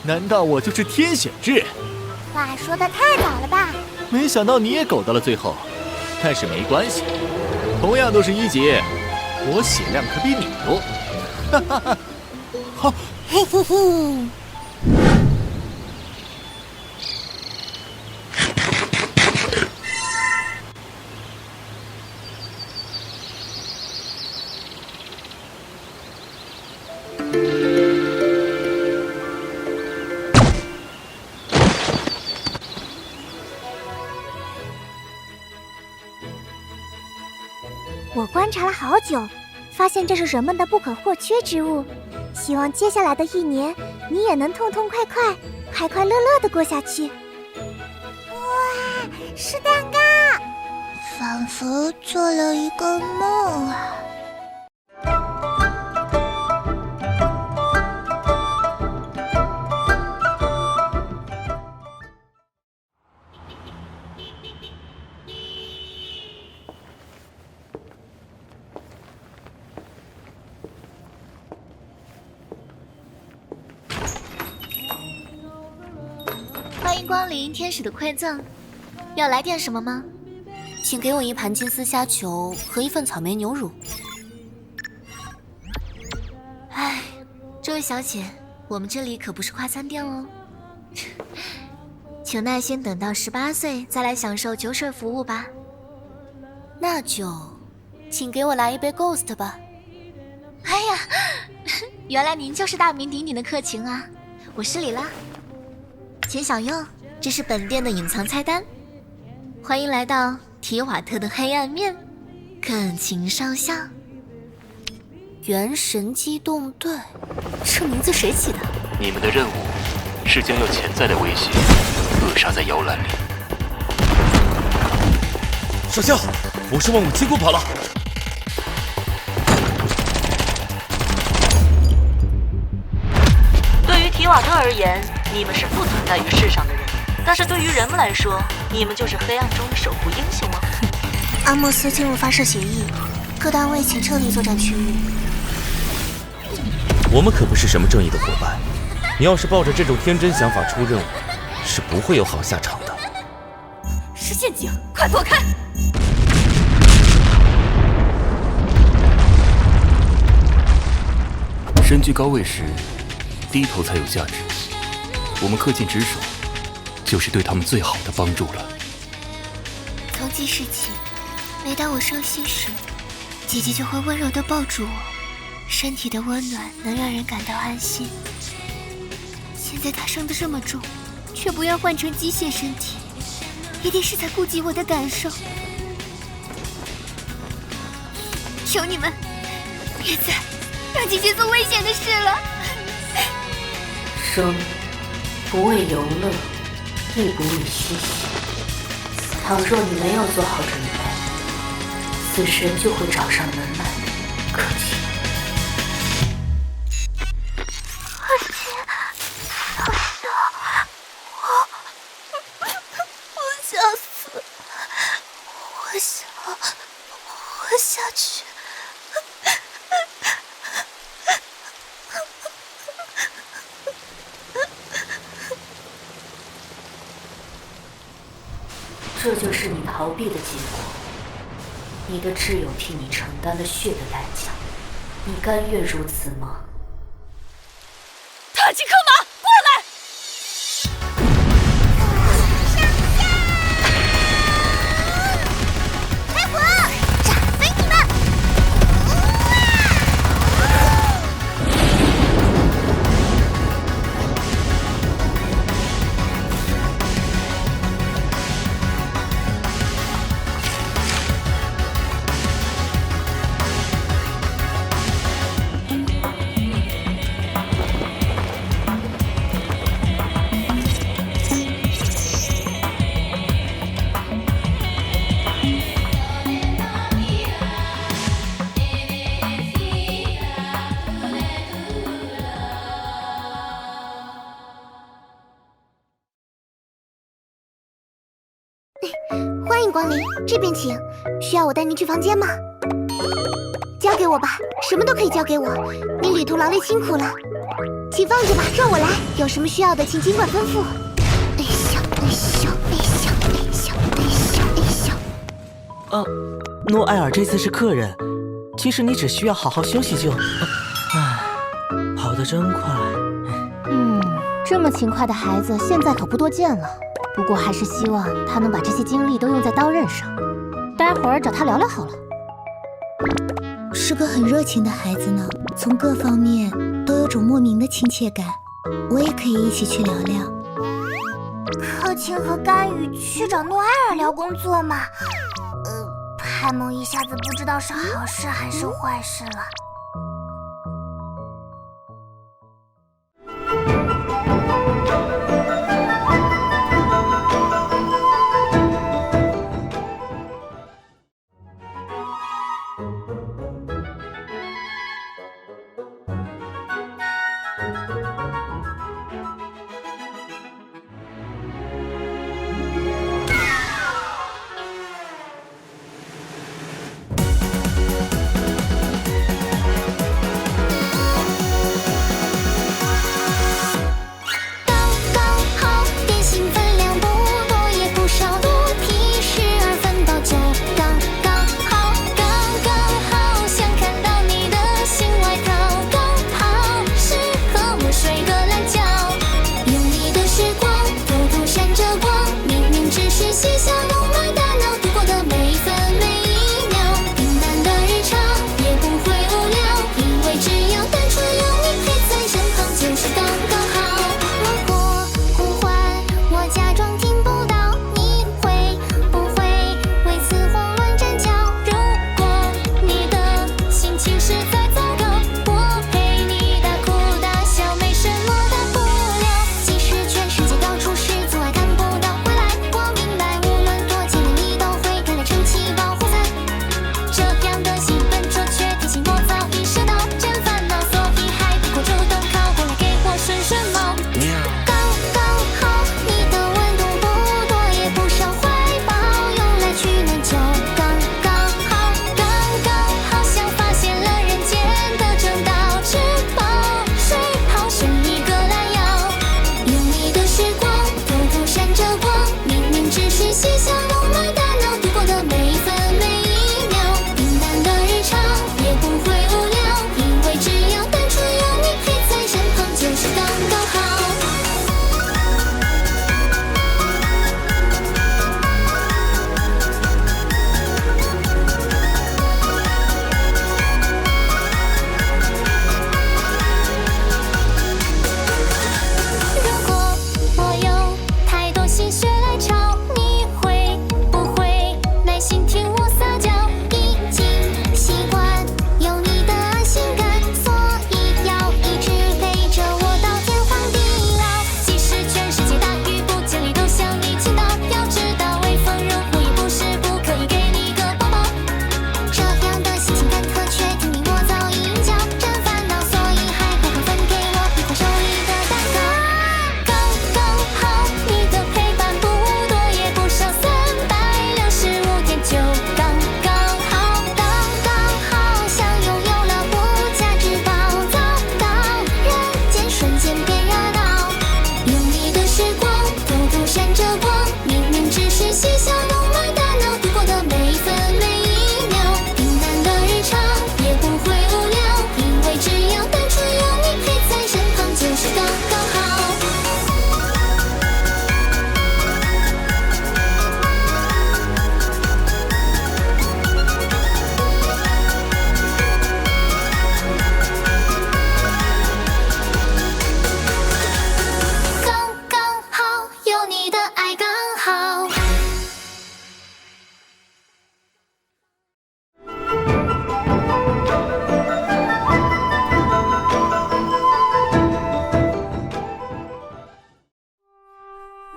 难道我就是天选之人？话说的太早了吧？没想到你也苟到了最后，但是没关系，同样都是1级，我血量可比你多。哈哈哈，好，嘿嘿嘿。我观察了好久，发现这是人们的不可或缺之物。希望接下来的1年，你也能痛痛快快、快快乐乐的过下去。哇，是蛋糕，仿佛做了一个梦啊。欢迎光临天使的馈赠，要来点什么吗？请给我1盘金丝虾球和1份草莓牛乳。哎，这位小姐，我们这里可不是快餐店哦，请耐心等到18岁再来享受酒水服务吧。那就，请给我来1杯 Ghost 吧。哎呀，原来您就是大名鼎鼎的客情啊，我失礼啦。请享用，这是本店的隐藏菜单。欢迎来到提瓦特的黑暗面，恳请上香。元神机动队，这名字谁起的？你们的任务是将有潜在的威胁扼杀在摇篮里。少校，不是往武器库跑了。对于提瓦特而言，你们是不存在于世上的人，但是对于人们来说，你们就是黑暗中的守护英雄吗？阿莫斯进入发射协议，各单位请撤离作战区域。我们可不是什么正义的伙伴，你要是抱着这种天真想法出任务，是不会有好下场的。是陷阱，快躲开！身居高位时，低头才有价值。我们恪尽职守，就是对他们最好的帮助了。从记事起，每当我伤心时，姐姐就会温柔地抱住我，身体的温暖能让人感到安心。现在她伤得这么重，却不愿换成机械身体，一定是在顾及我的感受。求你们，别再让姐姐做危险的事了。生不为游乐，亦不为虚席。倘若你没有做好准备，死神就会找上门来。可惜。我想死，我想活下去。这就是你逃避的结果，你的挚友替你承担了血的代价，你甘愿如此吗？塔吉克马，过来！开火，炸飞你们！欢迎光临，这边请。需要我带您去房间吗？交交给我吧，什么都可以交给我。你旅途劳累辛苦了，请放着吧，让我来。有什么需要的，请尽管吩咐。哎咻哎咻哎咻哎咻哎咻哎咻。诺艾尔这次是客人，其实你只需要好好休息就。唉，跑得真快。这么勤快的孩子，现在可不多见了。不过还是希望他能把这些精力都用在刀刃上。待会儿找他聊聊好了。是个很热情的孩子呢，从各方面都有种莫名的亲切感。我也可以一起去聊聊。柯青和甘雨去找诺埃尔聊工作嘛？派蒙一下子不知道是好事还是坏事了。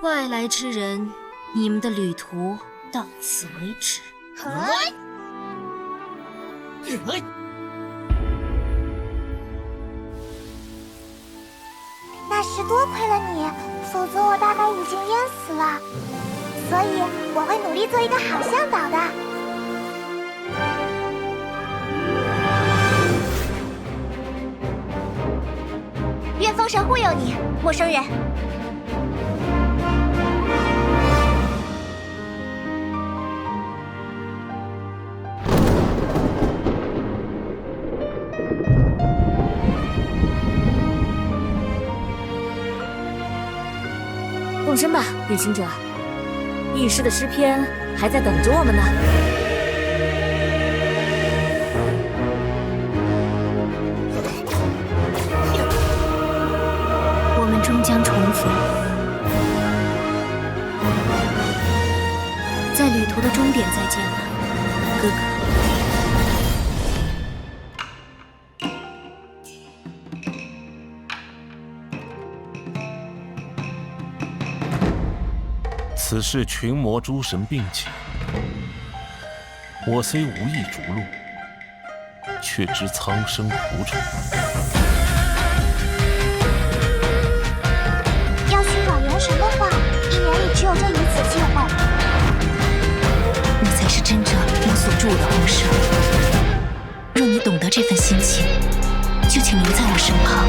外来之人，你们的旅途到此为止。那是多亏了你，否则我大概已经淹死了。所以我会努力做一个好向导的。有你，陌生人。动身吧，旅行者，异世的诗篇还在等着我们呢。我们终将重逢，在旅途的终点再见了，哥哥。此事群魔诸神并起，我虽无意逐鹿，却知苍生苦楚。要寻找元神的话，1年里只有这一次机会。你才是真正能锁住我的后生。若你懂得这份心情，就请留在我身旁。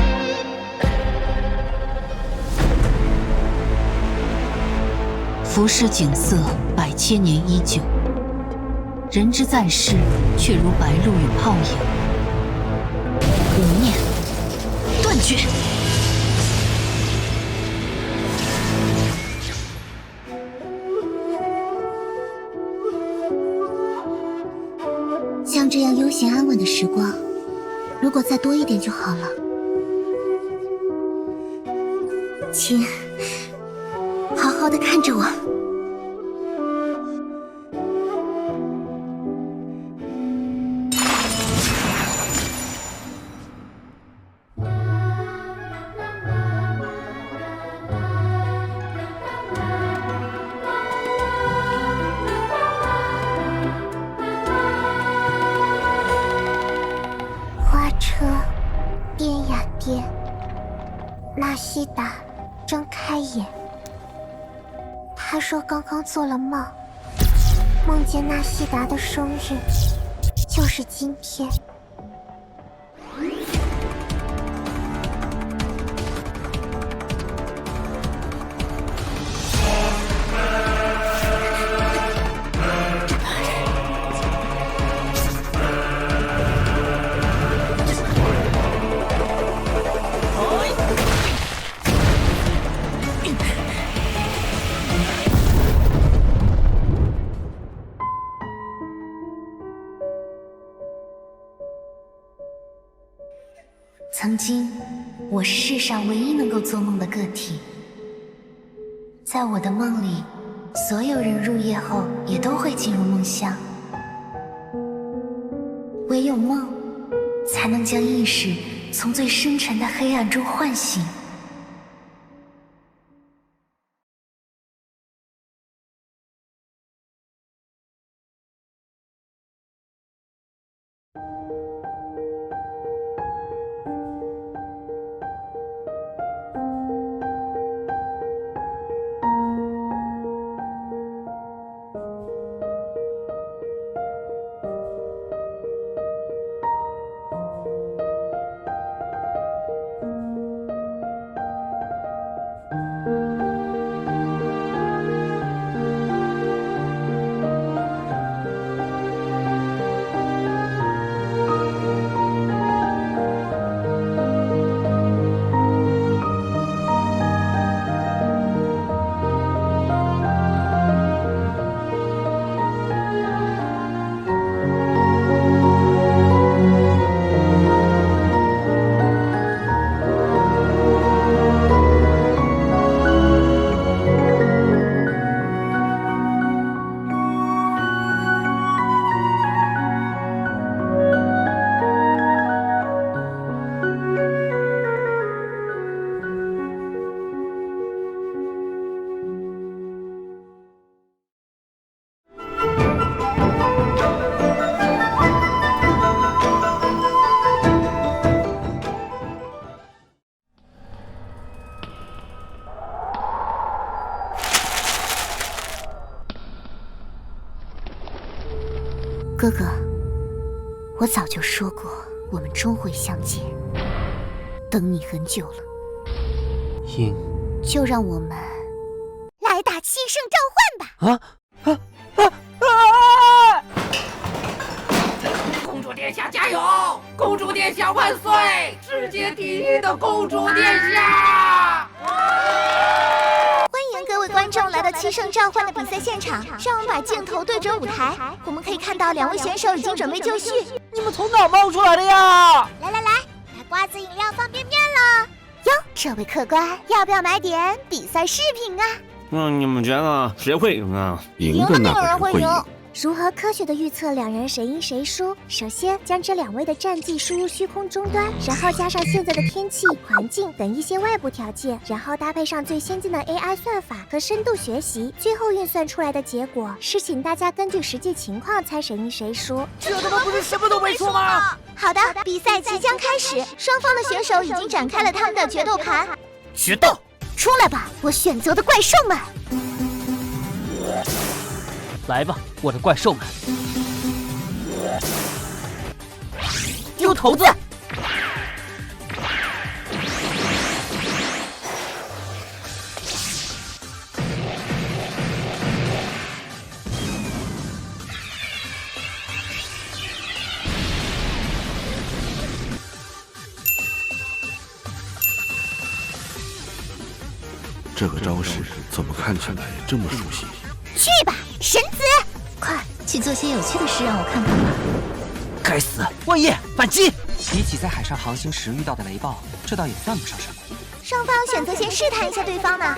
浮世景色百千年依旧，人之在世，却如白露与泡影。无念，断绝。像这样悠闲安稳的时光，如果再多一点就好了。请好好的看着我。花车颠呀颠，纳西达睁开眼。他说刚刚做了梦，梦见纳西达的生日就是今天。曾经，我是世上唯一能够做梦的个体。在我的梦里，所有人入夜后也都会进入梦乡。唯有梦，才能将意识从最深沉的黑暗中唤醒。哥哥，我早就说过，我们终会相见，等你很久了。鹰，就让我们来打七圣召唤吧！公主殿下加油！公主殿下万岁！世界第一的公主殿下！欢迎各位观众来到七圣召唤的比赛现场，让我们把镜头对准舞台，我们可以看到2位选手已经准备就绪。你们从哪冒出来的呀？来，买瓜子、饮料、方便面了。哟，这位客官，要不要买点比赛饰品啊？你们觉得谁会赢啊？赢的那个人会赢。如何科学的预测2人谁赢谁输？首先将这2位的战绩输入虚空终端，然后加上现在的天气、环境等一些外部条件，然后搭配上最先进的 AI 算法和深度学习，最后运算出来的结果是请大家根据实际情况猜谁赢谁输。这他妈不是什么都没错吗？好的，比赛即将开始，双方的选手已经展开了他们的决斗盘。决斗，出来吧，我选择的怪兽们！来吧，我的怪兽们！丢头子！这个招式怎么看起来这么熟悉？去吧，神子！快去做些有趣的事让我看看吧。该死，万叶反击！比起在海上航行时遇到的雷暴，这倒也算不上什么。双方选择先试探一下对方呢。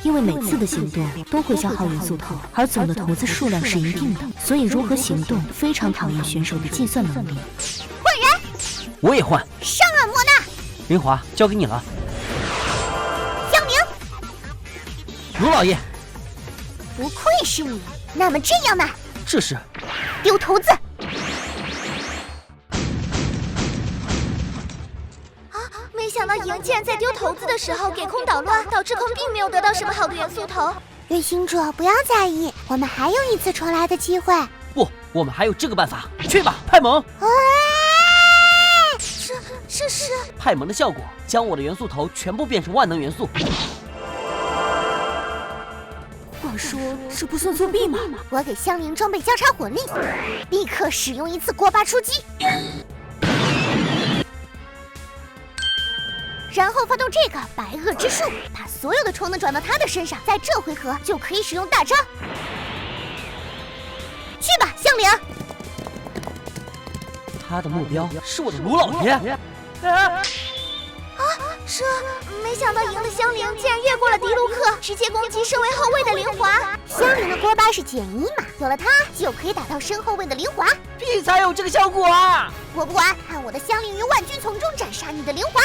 因为每次的行动都会消耗元素头，而总的头子数量是一定的，所以如何行动非常考验选手的计算能力。换人，我也换。上啊，莫娜！林华，交给你了。江明，卢老爷。不愧是你，那么这样呢？这是丢头子。没想到莹竟然在丢头子的时候给空捣乱，导致空并没有得到什么好的元素头。月星主，不要在意，我们还有一次重来的机会。不，我们还有这个办法。去吧，派蒙！这是派蒙的效果，将我的元素头全部变成万能元素。话说，这不算作弊吗？我给香菱装备交叉火力，立刻使用一次锅巴出击，然后发动这个白垩之术，把所有的虫能转到他的身上，在这回合就可以使用大招。去吧，香菱！他的目标是我的卢老爷。这没想到赢的香菱竟然越过了迪卢克，直接攻击身为后卫的林华。香菱的锅巴是减1嘛，有了它就可以打到身后卫的林华。屁才有这个效果啊！我不管，看我的香菱于万军丛中斩杀你的林华！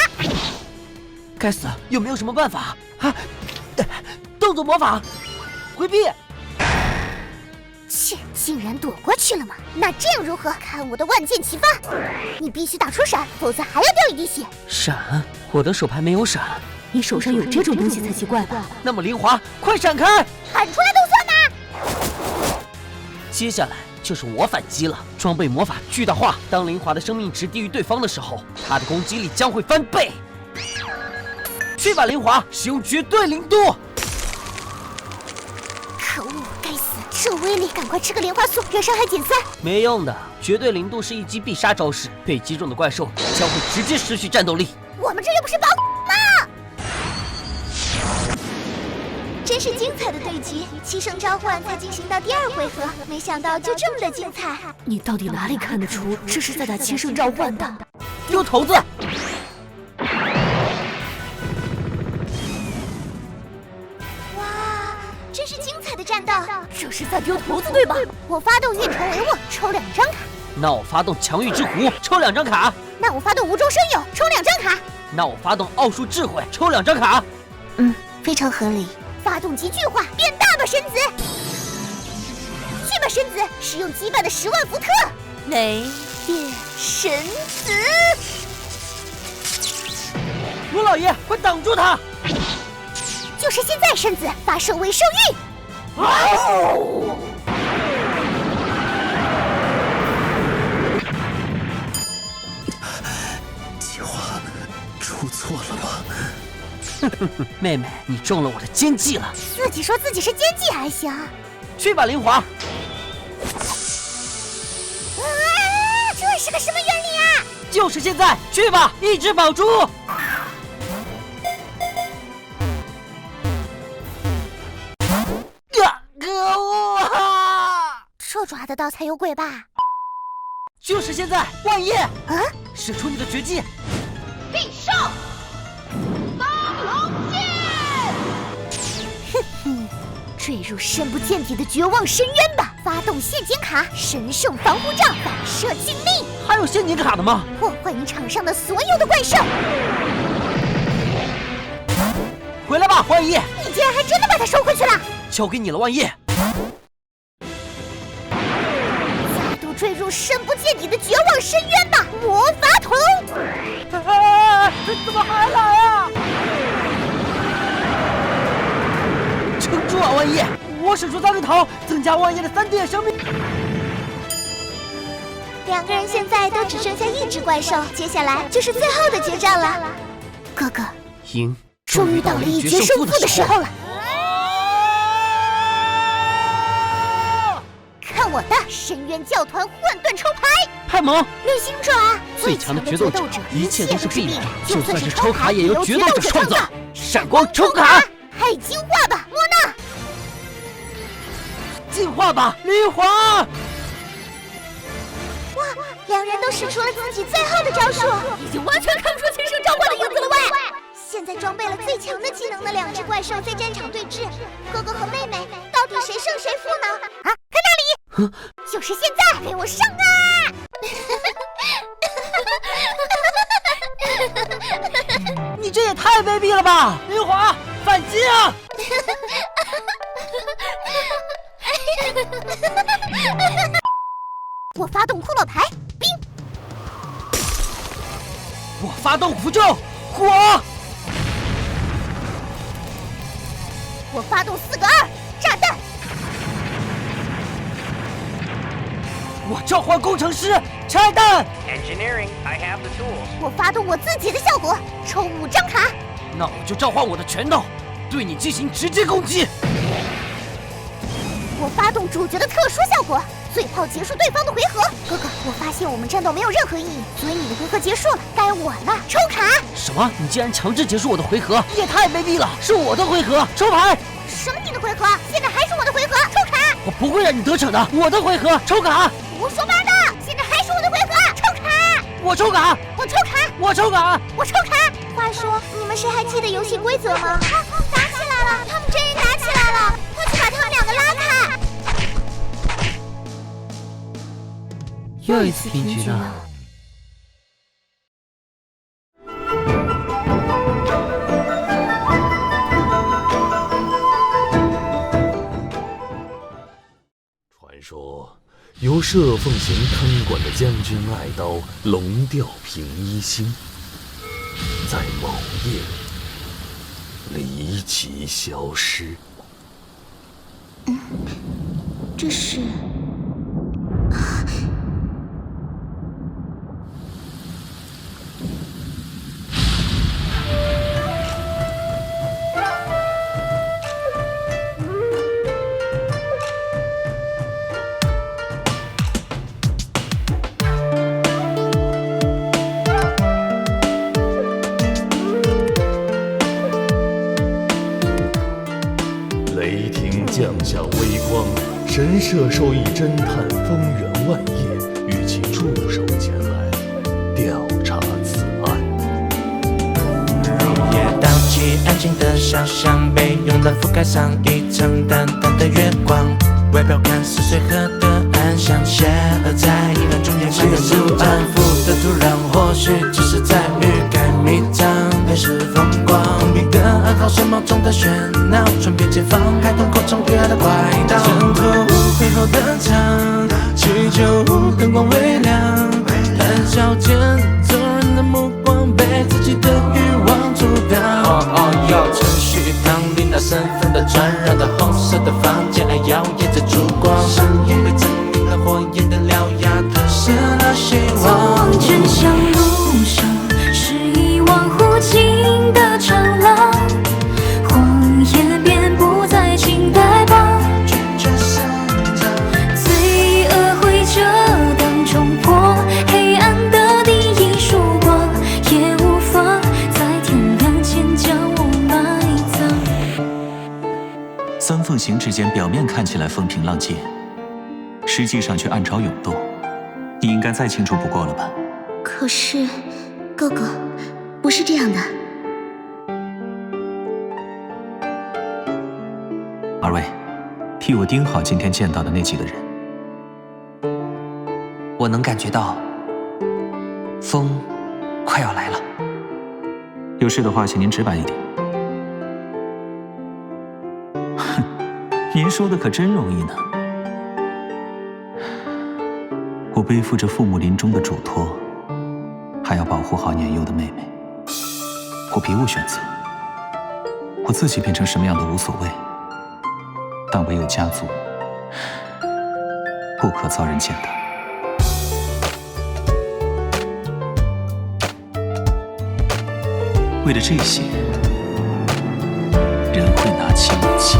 该死，有没有什么办法啊？动作魔法，回避！切，竟然躲过去了吗？那这样如何？看我的万箭齐发！你必须打出闪，否则还要掉一滴血。闪？我的手牌没有闪。你手上有这种东西才奇怪吧？那么林华，快闪开！喊出来都算吗？接下来就是我反击了，装备魔法巨大化。当林华的生命值低于对方的时候，他的攻击力将会翻倍。去吧，林华，使用绝对零度！可恶，该死！这威力，赶快吃个莲花素，让伤害减3。没用的，绝对零度是一击必杀招式，被击中的怪兽将会直接失去战斗力。我们这又不是宝吗？真是精彩的对局，七圣召唤才进行到第2回合，没想到就这么的精彩。你到底哪里看得出这是在打七圣召唤的？丢头子！真是精彩的战斗！这是在丢头子对吧？我发动运筹帷幄，抽2张卡。那我发动强欲之狐，抽2张卡。那我发动无中生有，抽2张卡。那我发动奥数智慧，抽2张卡。非常合理。发动极巨化，变大吧，神子！去吧，神子，使用击败的10万伏特。雷电神子！卢老爷，快挡住他！就是现在，神子，发射为兽域！计划出错了吗？妹妹，你中了我的奸计了。自己说自己是奸计还行。去吧，灵华。这是个什么原理啊？就是现在，去吧，一只宝珠。可恶啊！臭抓得到才有鬼吧？就是现在，万叶！使出你的绝技，必胜！当龙剑！哼哼，坠入深不见底的绝望深渊吧！发动陷阱卡，神圣防护罩，反射静力。还有陷阱卡的吗？破坏你场上的所有的怪兽。回来吧，万叶！你竟然还真的把它收回去了！交给你了，万叶。再度坠入深不见底的绝望深渊吧，魔法筒！怎么还来啊？撑住啊，万叶！我使出三个头，增加万叶的3点生命。2个人现在都只剩下1只怪兽，接下来就是最后的决战了。哥哥，赢，终于到了一决胜负的时候了。看我的深渊教团混沌抽牌！太猛！旅行者，最强的决斗者，一切都是必然，就算是抽卡也由决斗者创造。闪光抽卡！嗨，进化吧，莫娜！进化吧，灵华！哇，2人都使出了自己最后的招数，已经完全看不出亲生召唤的影子了喂！现在装备了最强的技能的2只怪兽在战场对峙，哥哥和妹妹到底谁胜谁负呢？啊，在那里！就是现在，给我上啊！你这也太卑鄙了吧！灵华，反击啊！我发动骷髅牌，冰！我发动符咒，火！我发动4个2，炸弹！我召唤工程师，拆弹 ！Engineering, I have the tools. 我发动我自己的效果，抽5张卡。那我就召唤我的拳头，对你进行直接攻击。我发动主角的特殊效果，嘴炮结束对方的回合。哥哥，我发现我们战斗没有任何意义，所以你的回合结束了，该我了，抽卡。什么？你竟然强制结束我的回合，也太卑鄙了！是我的回合，抽牌。什么你的回合？现在还是我的回合，抽卡。我不会让你得逞的，我的回合，抽卡。胡说八道！现在还是我的回合，抽卡。我抽卡，我抽卡，我抽卡，我抽卡。话说，你们谁还记得游戏规则吗？打起来了，他们真人打起来了，快去把他们2个拉开。又一次平局呢。传说由摄凤行看管的将军爱刀龙调平一星，在某夜离奇消失。这是。雷霆降下微光，神社兽役侦探风原万叶与其助手前来调查此案。入夜倒计，安静的小巷被用来覆盖上一层淡淡的月光，外表看似随和的暗香，邪恶在阴暗中掩埋的不安。抚的土壤或许只是在欲盖弥彰，还是风光彼得暗号声冒中的喧闹，传遍街坊孩童口中对爱的怪盗。身后背后的墙，祈求灯光微亮，谈笑间众人的目光被自己的欲望主导。要程序堂里那身份的传染的红色的房间，爱摇曳着烛光，声音被证明了火焰的獠牙，吞噬了希望。走往真相路上，是一望无尽的长廊。行之间表面看起来风平浪静，实际上却暗潮涌动，你应该再清楚不过了吧？可是，哥哥，不是这样的。二位，替我盯好今天见到的那几个人。我能感觉到，风快要来了。有事的话，请您直白一点。哼，您说的可真容易呢。我背负着父母临终的嘱托，还要保护好年幼的妹妹，我别无选择。我自己变成什么样都无所谓，但唯有家族不可遭人践踏。为了这些，人会拿起武器。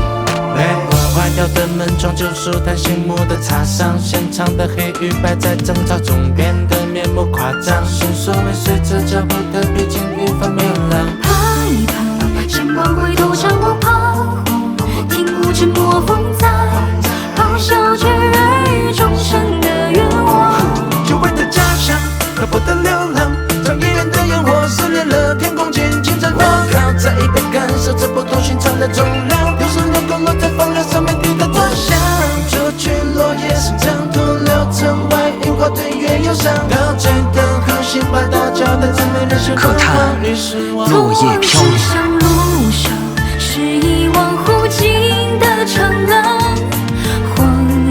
被破坏掉的门窗，就书台醒目的擦伤，现场的黑与白在争吵中变得面目夸张，线索尾随着脚步的逼近，愈发明朗。怕一怕，闪光回头向我彷徨，听不沉默风在咆哮着耳语众生的愿望。久违的家乡，漂泊的流浪，将医院的烟火撕裂了天空，轻轻绽放。靠在一边感受着不同寻常的重量，流水流光落在房梁上面滴答作响。除去落叶生长，徒留成外樱花对月忧伤。高垂的核心把大家的赞美人生可叹落叶飘零。路上是一望无尽的长廊，谎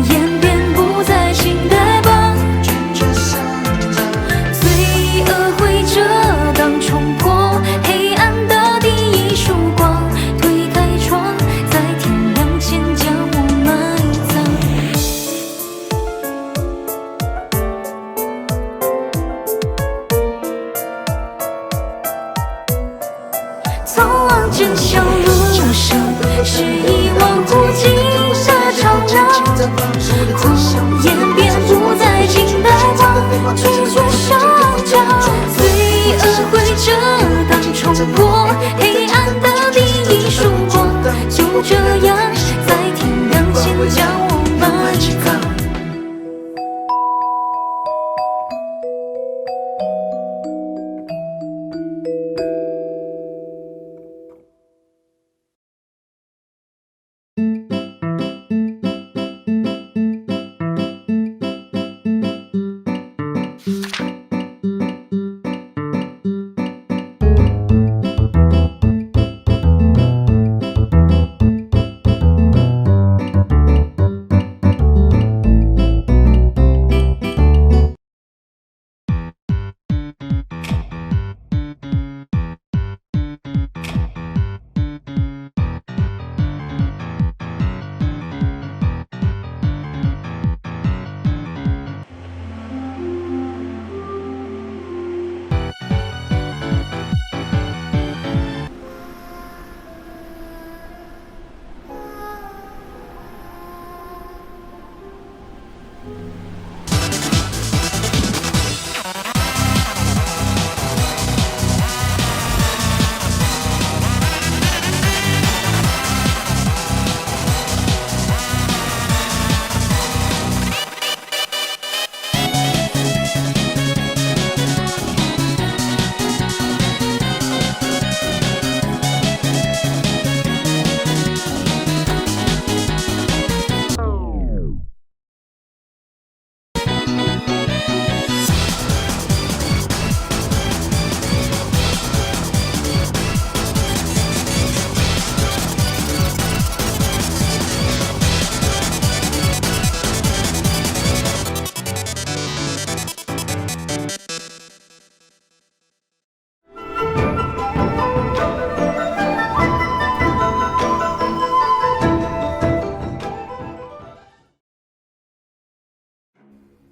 言便不再轻待吧。罪恶会遮挡冲破黑暗的第一束光，推开窗，在天亮前将我埋葬。通往真相路上是一望无尽的长廊，谎言便不再轻待吧，拒绝上涨。罪恶会遮挡冲破黑暗的第一束光，就这样在天亮前将我埋葬。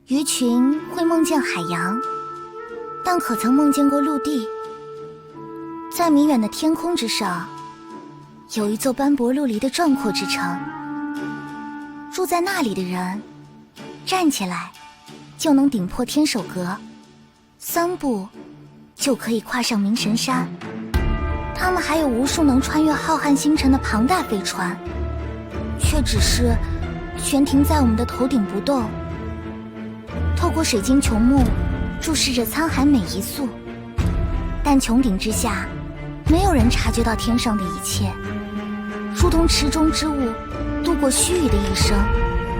鱼群会梦见海洋，但可曾梦见过陆地？在弥远的天空之上，有一座斑驳陆离的壮阔之城。住在那里的人，站起来就能顶破天守阁，3步就可以跨上冥神山。他们还有无数能穿越浩瀚星辰的庞大飞船，却只是悬停在我们的头顶不动。透过水晶穹幕，注视着沧海每一粟，但穹顶之下，没有人察觉到天上的一切，如同池中之物，度过须臾的一生。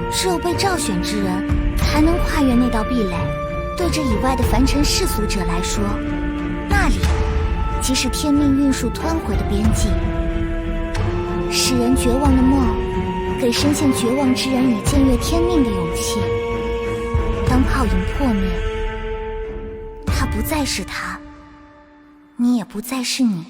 只有被召选之人，才能跨越那道壁垒。对这以外的凡尘世俗者来说，那里即是天命运数吞回的边际。使人绝望的梦，给深陷绝望之人以僭越天命的勇气。当泡影破灭，他不再是他，你也不再是你。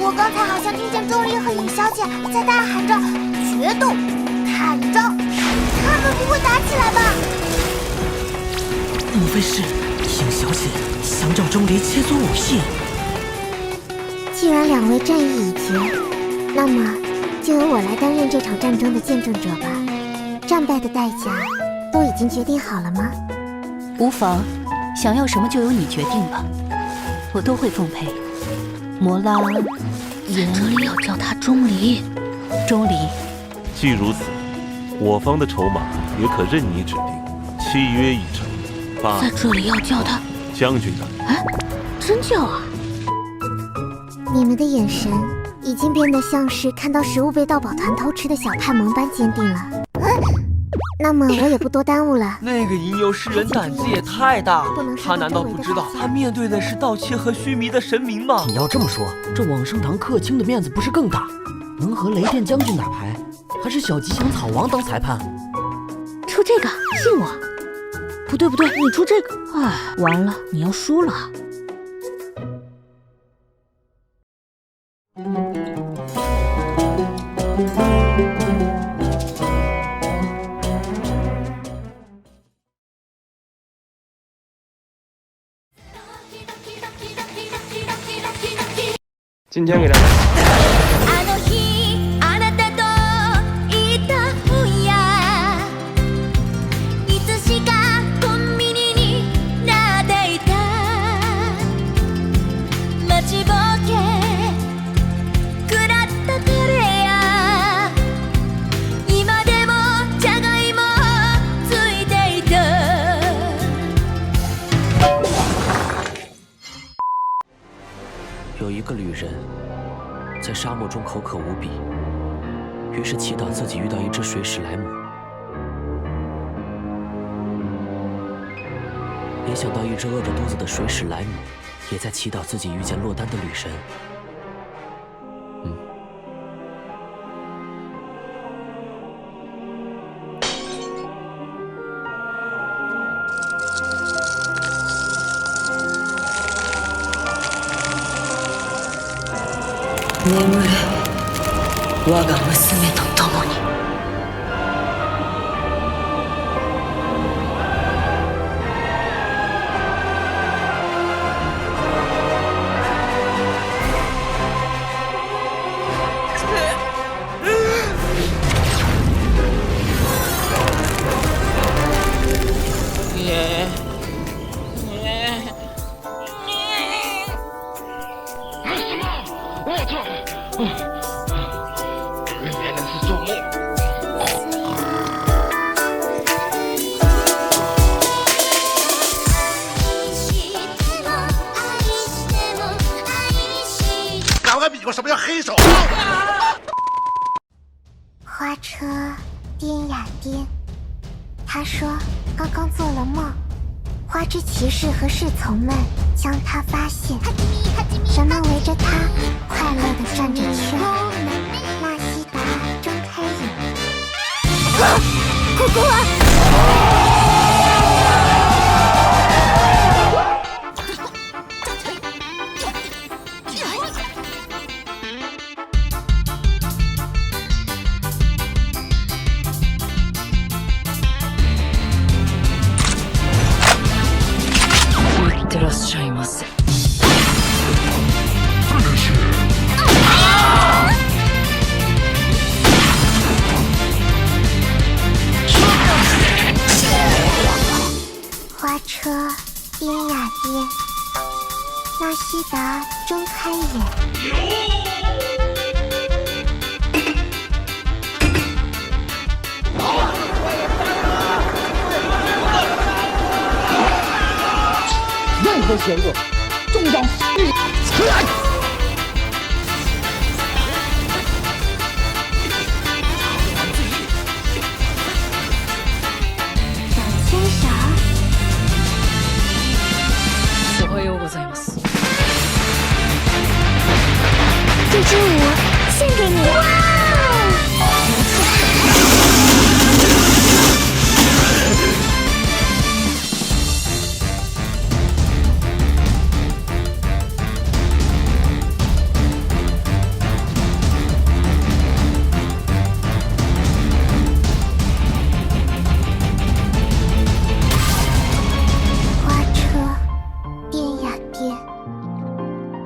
我刚才好像听见钟离和尹小姐在大喊着决斗、砍招，他们不会打起来吧？莫非是尹小姐想找钟离切磋武艺？既然两位战役已结，那么就由我来担任这场战争的见证者吧。战败的代价都已经决定好了吗？无妨，想要什么就由你决定吧，我都会奉配。摩拉，这里要叫他钟离。钟离，既如此，我方的筹码也可任你指定。契约已成，在这里要叫他将军的。哎，真叫啊！你们的眼神已经变得像是看到食物被盗宝团偷吃的小派萌般坚定了。那么我也不多耽误了。那个吟游诗人胆子也太大了，他难道不知道他面对的是盗窃和须弥的神明吗？你要这么说，这往圣堂客卿的面子不是更大？能和雷电将军打牌，还是小吉祥草王当裁判？出这个，信我。不对，你出这个，哎，完了，你要输了。今天给大家。有一个旅人在沙漠中口渴无比，于是祈祷自己遇到一只水史莱姆。没想到一只饿着肚子的水史莱姆也在祈祷自己遇见落单的旅神。眠れ我が娘と共に。原来是做梦。赶快比划什么叫黑手！花车颠呀颠，他说刚刚做了梦，花之骑士和侍从们将他发现，人们围着他快乐地转着圈。纳西达睁开眼，ここは。いってらっしゃいませ。花车颠呀颠，纳西达睁开眼。任何邪恶，终将死于此案。小牵手。おはようございます。这支舞献给你。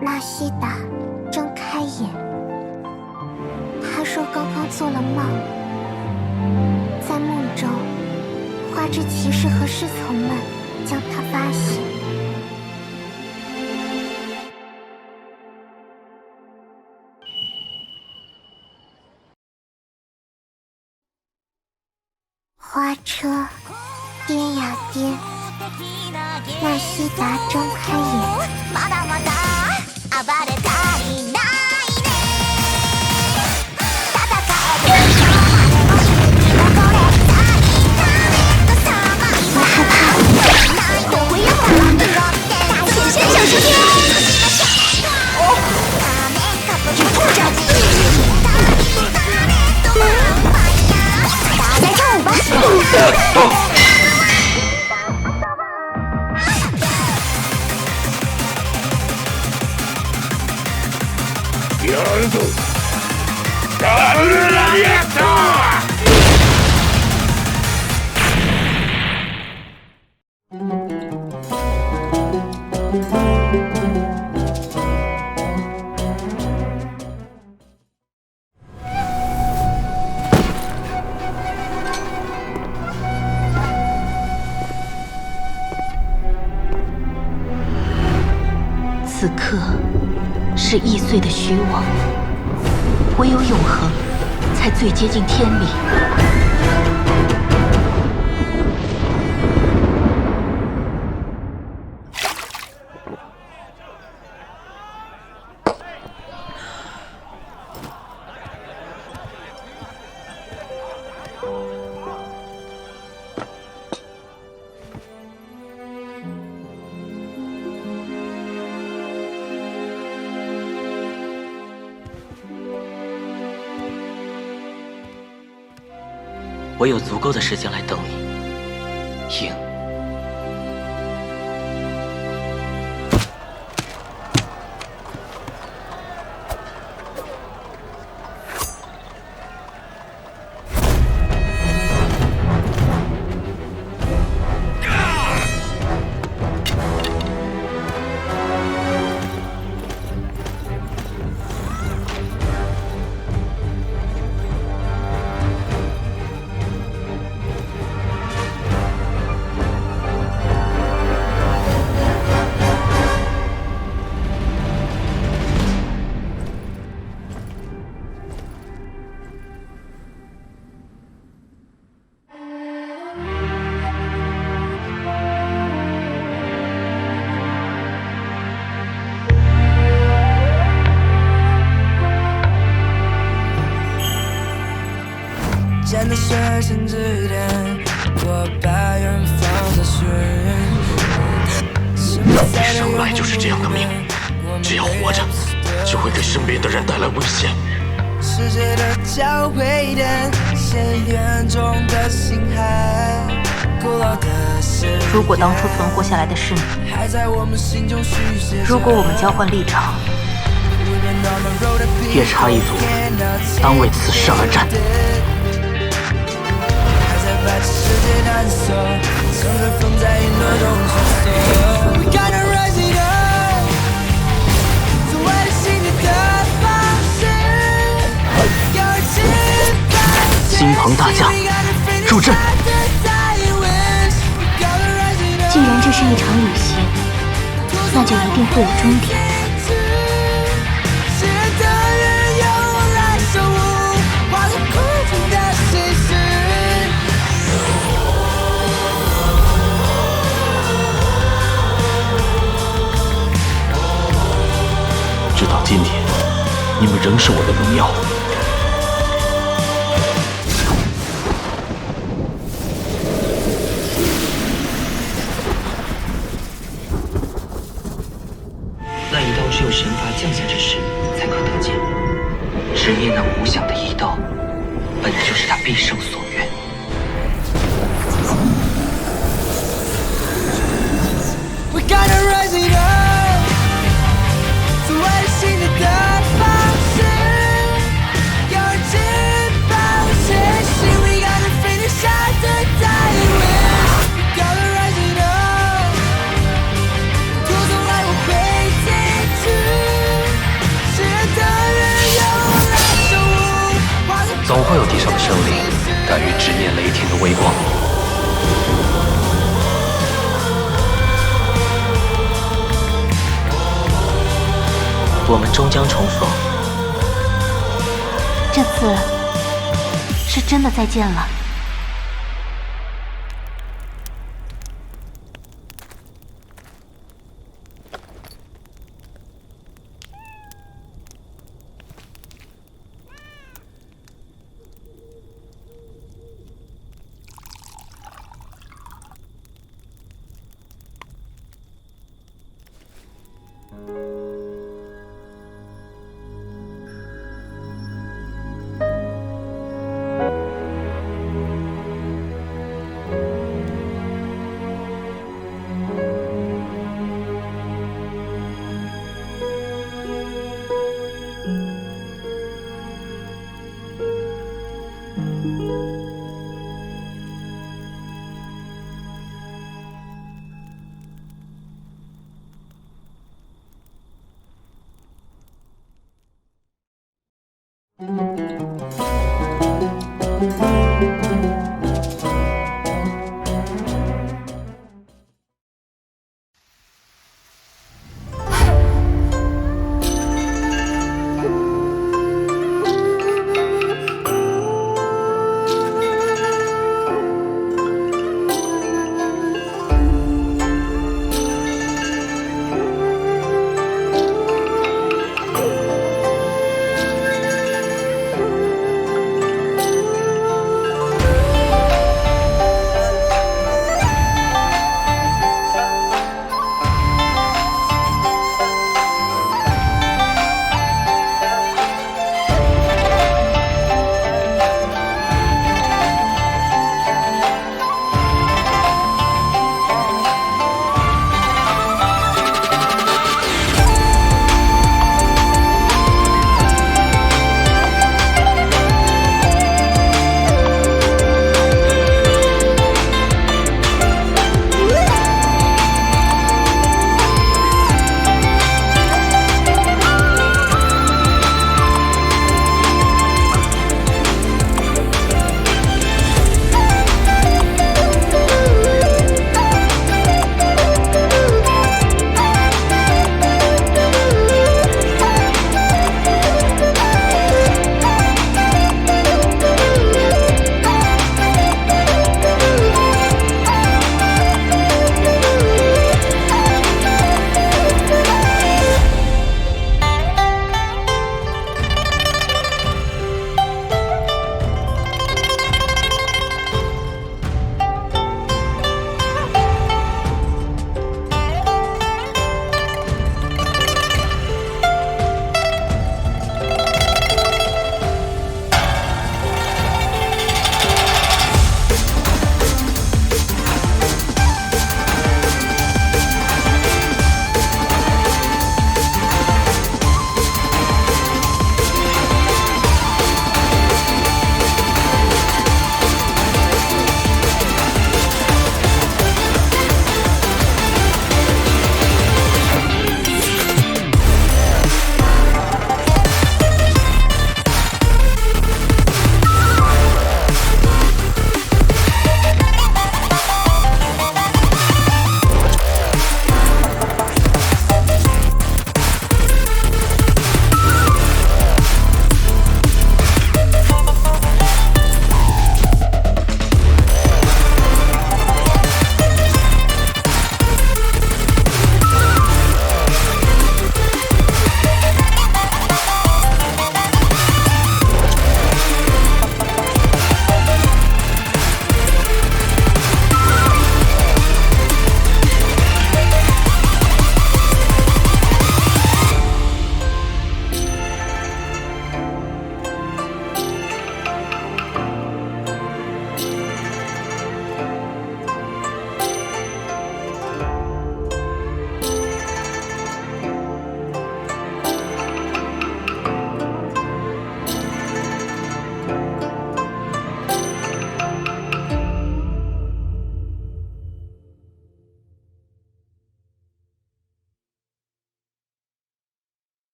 纳西达睁开眼，他说刚刚做了梦，在梦中，花之骑士和侍从们将他发现。花车颠呀颠，纳西达睁开眼。暴れ足りないね。戦える我害怕。我会让我显身小世界。来跳舞吧。やるぞダブルラリアット。刻是易碎的虚妄，唯有永恒才最接近天理。我有足够的时间来等你，影。真的随身指点，我把远方的雪你生来就是这样的命，只要活着，就会给身边的人带来危险。世界的交汇点，显眼中的星海，古老的誓言如果当初存活下来的是你，还在我们心中续写。如果我们交换立场，夜叉一族当为此事而战。把世界探索，乘着风在云朵中穿梭。We gotta rise it up， 做外星人的方式，有翅膀。金鹏大将，入阵！既然这是一场旅行，那就一定会有终点。直到今天，你们仍是我的荣耀。那一刀只有神罚降下之时才可得见，执念那无想的一刀，本就是他毕生所愿。We gotta rise it up， 做外星人的方式，有翅膀前行。We gotta finish out the highway， We gotta rise it up， 途中来我会记住，是的人由我来守护。总会有地上的生灵敢于直面雷霆的微光。我们终将重逢。这次是真的再见了。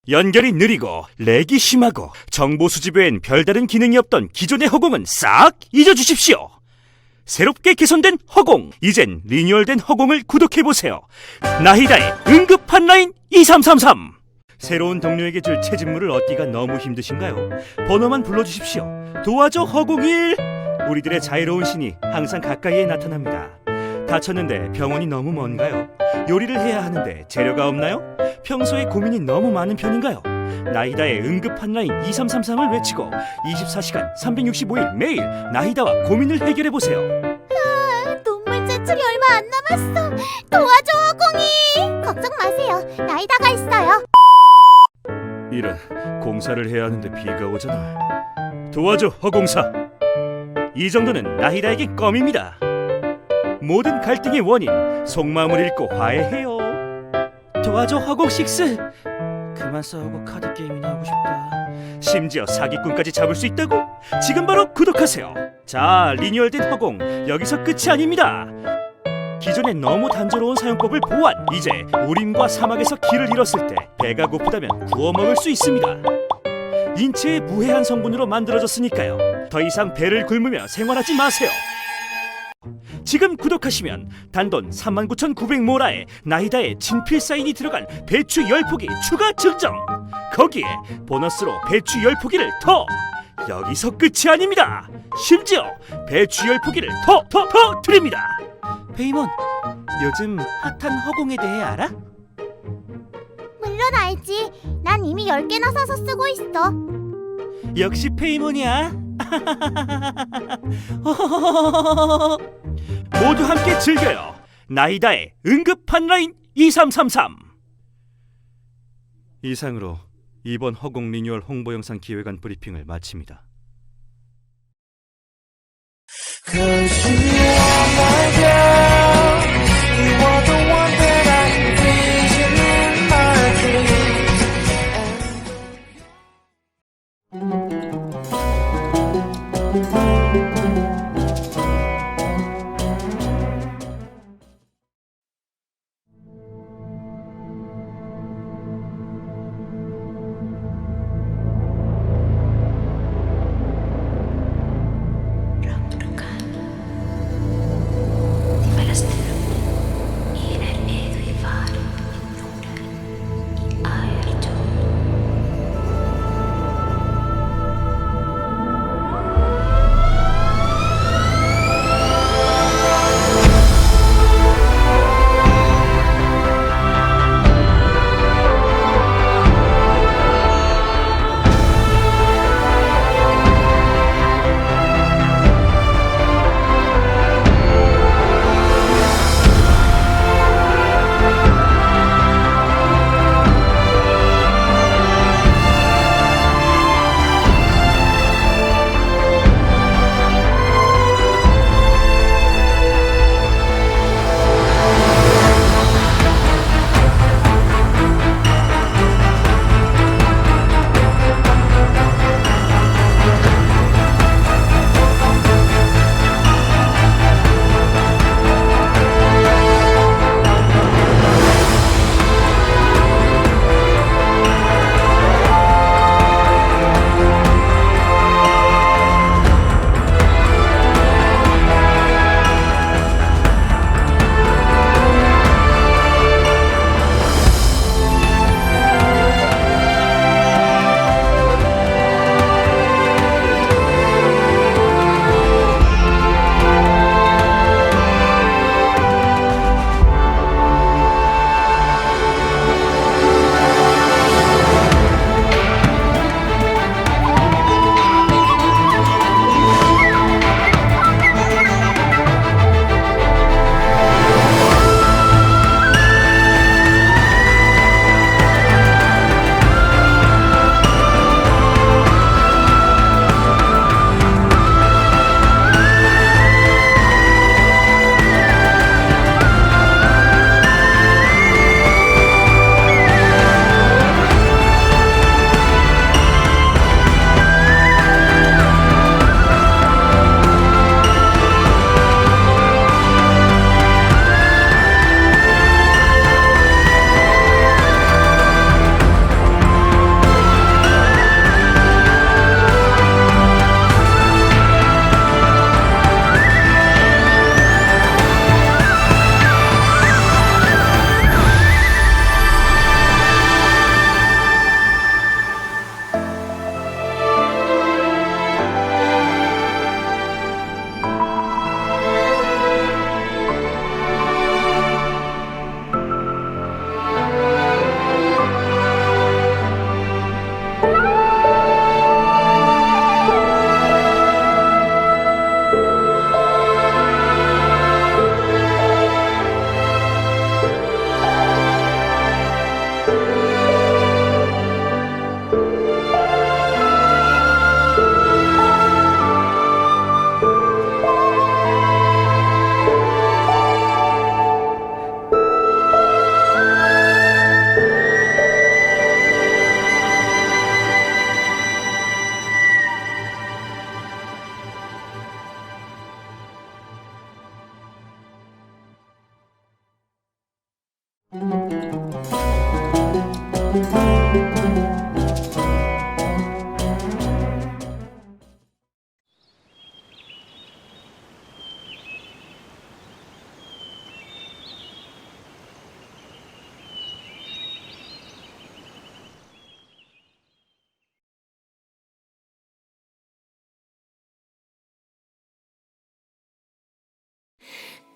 연결이 느리고 렉이 심하고 정보 수집에는 별다른 기능이 없던 기존의 허공은 싹 잊어주십시오. 새롭게 개선된 허공, 이젠 리뉴얼된 허공을 구독해보세요. 나히다의 응급한 라인 2333. 새로운 동료에게 줄 채집물을 얻기가 너무 힘드신가요? 번호만 불러주십시오. 도와줘 허공일. 우리들의 자유로운 신이 항상 가까이에 나타납니다. 다쳤는데 병원이 너무 먼가요? 요리를 해야 하는데 재료가 없나요? 평소에 고민이 너무 많은 편인가요? 나히다의 응급한 라인 2333을 외치고 24시간 365일 매일 나히다와 고민을 해결해보세요. 눈물 제출이 얼마 안 남았어. 도와줘 허공이. 걱정 마세요. 나이다가 있어요. 이런, 공사를 해야 하는데 비가 오잖아. 도와줘 허공사. 이 정도는 나히다에게 껌입니다. 모든 갈등의 원인, 속마음을 읽고 화해해요. 도와줘 허공식스. 그만 싸우고 카드 게임이나 하고 싶다. 심지어 사기꾼까지 잡을 수 있다고? 지금 바로 구독하세요. 자, 리뉴얼된 허공, 여기서 끝이 아닙니다. 기존의 너무 단조로운 사용법을 보완. 이제 우림과 사막에서 길을 잃었을 때 배가 고프다면 구워 먹을 수 있습니다. 인체에 무해한 성분으로 만들어졌으니까요. 더 이상 배를 굶으며 생활하지 마세요. 지금 구독하시면 단돈 39,900모라에 나히다의 친필 사인이 들어간 배추 10포기 추가 증정. 거기에 보너스로 배추 10포기를 더. 여기서 끝이 아닙니다. 심지어 배추 10포기를 더 드립니다. 페이몬, 요즘 핫한 허공에 대해 알아? 물론 알지. 난 이미 10개나 사서 쓰고 있어. 역시 페이몬이야. 모두 함께 즐겨요. 나히다의 응급한 라인 2333. 이상으로 이번 허공 리뉴얼 홍보 영상 기획안 브리핑을 마칩니다.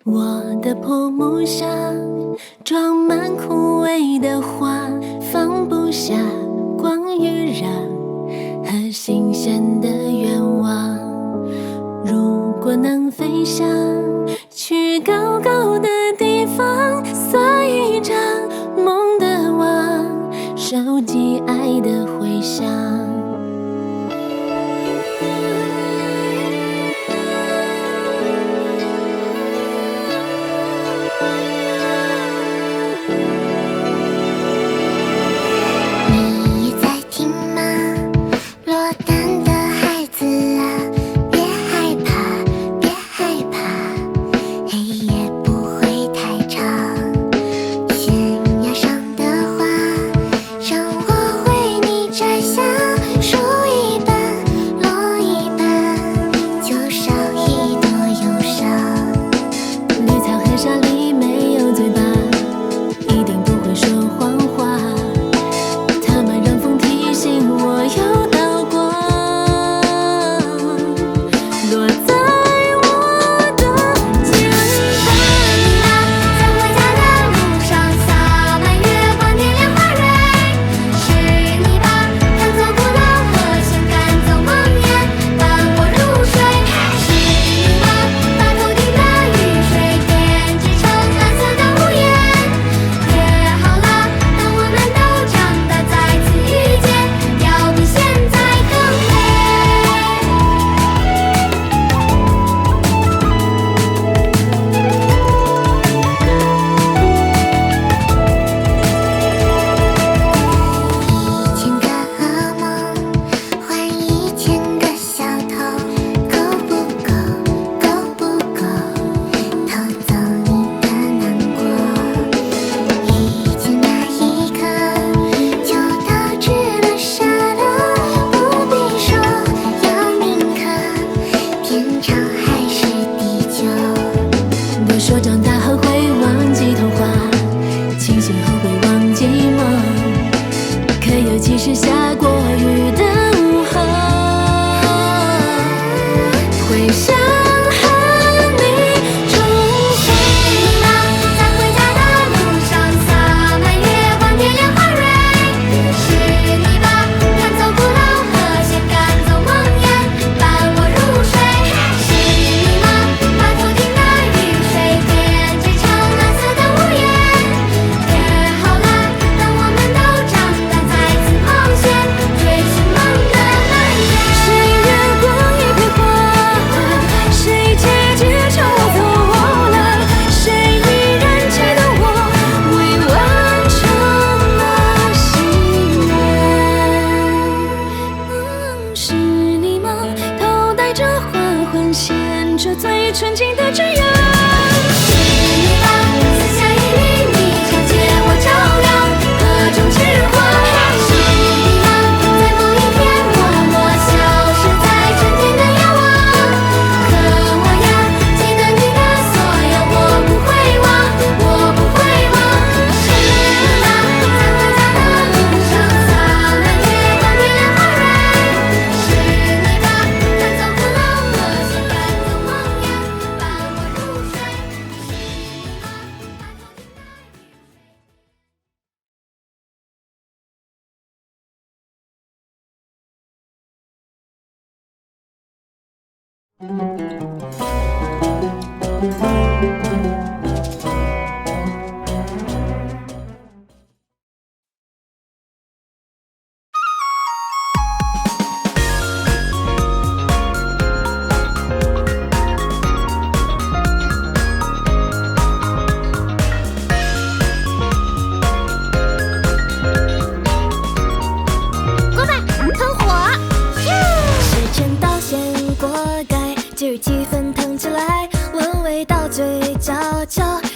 我的破木上装满枯萎的花，放不下光与热和新鲜的愿望。如果能飞翔去高高的地方，撒一张梦的网，收集爱的回响。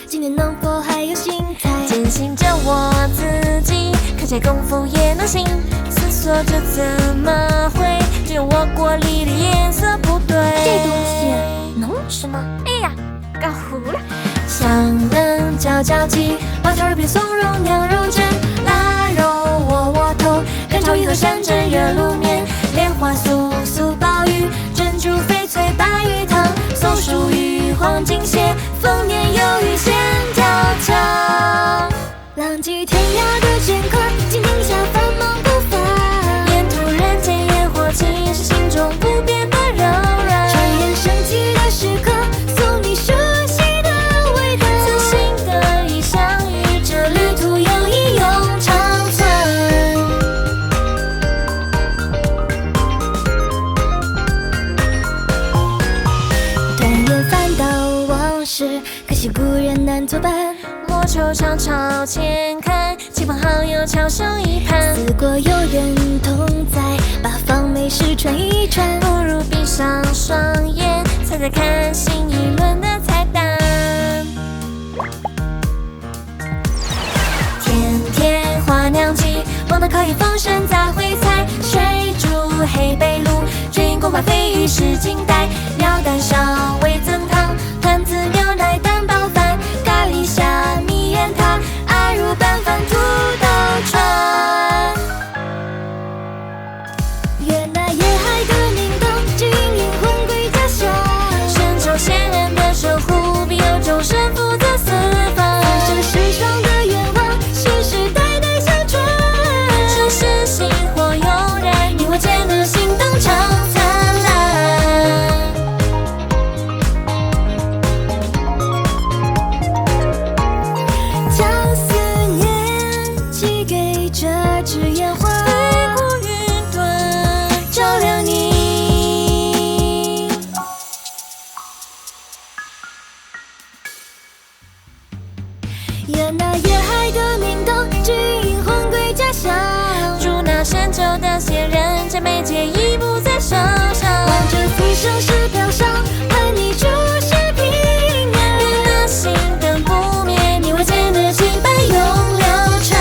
今年能否还有心态？坚信着我自己，看界功夫也能行，思索着怎么会只有我锅里的颜色不对。这东西能吃吗？哎呀，搞糊了。香灯搅搅鸡，花条肉片松茸牛肉卷，腊肉窝窝头，干炒鱼和山珍热卤面，莲花酥酥鲍鱼，珍珠翡翠白鱼汤，松鼠鱼黄金蟹，丰年鱿鱼线条肠。浪迹天涯的剑客，倾听下繁忙步伐，沿途人间烟火气，是心中不变的柔软。转眼升起的时刻，送你熟悉的味道，此心得意相遇，这旅途有意永长存。团圆翻到往事，可惜故人难作伴。莫惆怅朝前看，亲朋好友翘首一盘。思过有人同在，八方美食传一传。不如闭上双眼，猜猜看新一轮的彩蛋。天天花娘鸡，忙得可以丰盛再会菜。水煮黑贝卤，菌锅巴鲱鱼是金带。鸟蛋烧味增汤，团子牛奶蛋包饭。咖喱虾米盐塔，爱如拌饭土豆川。越南沿海的明灯，指引灵魂归家乡。深受先人的守护，必有众生负责四方。这世上的愿望，世世代代相传。世世薪火悠然，你我间的心灯常灿烂。将思念寄给这支烟花，飞过云端，照亮你。越南沿海的明灯，指引魂归家乡。祝那深秋的仙人，这美节已不在手上。望着浮生石标上，盼你诸事平安。愿那心灯不灭，你我间的情伴永流传。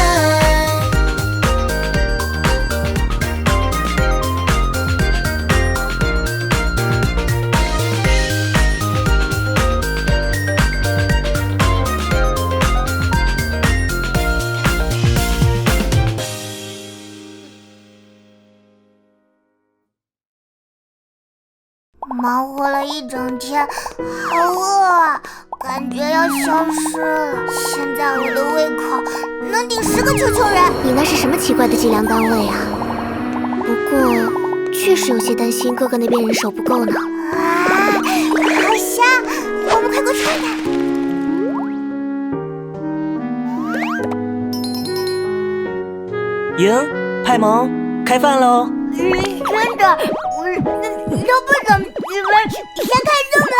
忙活了一整天，好饿啊，感觉要消失了。现在我的胃口能顶10个球球人。你那是什么奇怪的计量单位啊？不过确实有些担心哥哥那边人手不够呢。啊，好香！我们快过去看看。莹，派蒙，开饭喽！真的，要不怎么你们先开动了？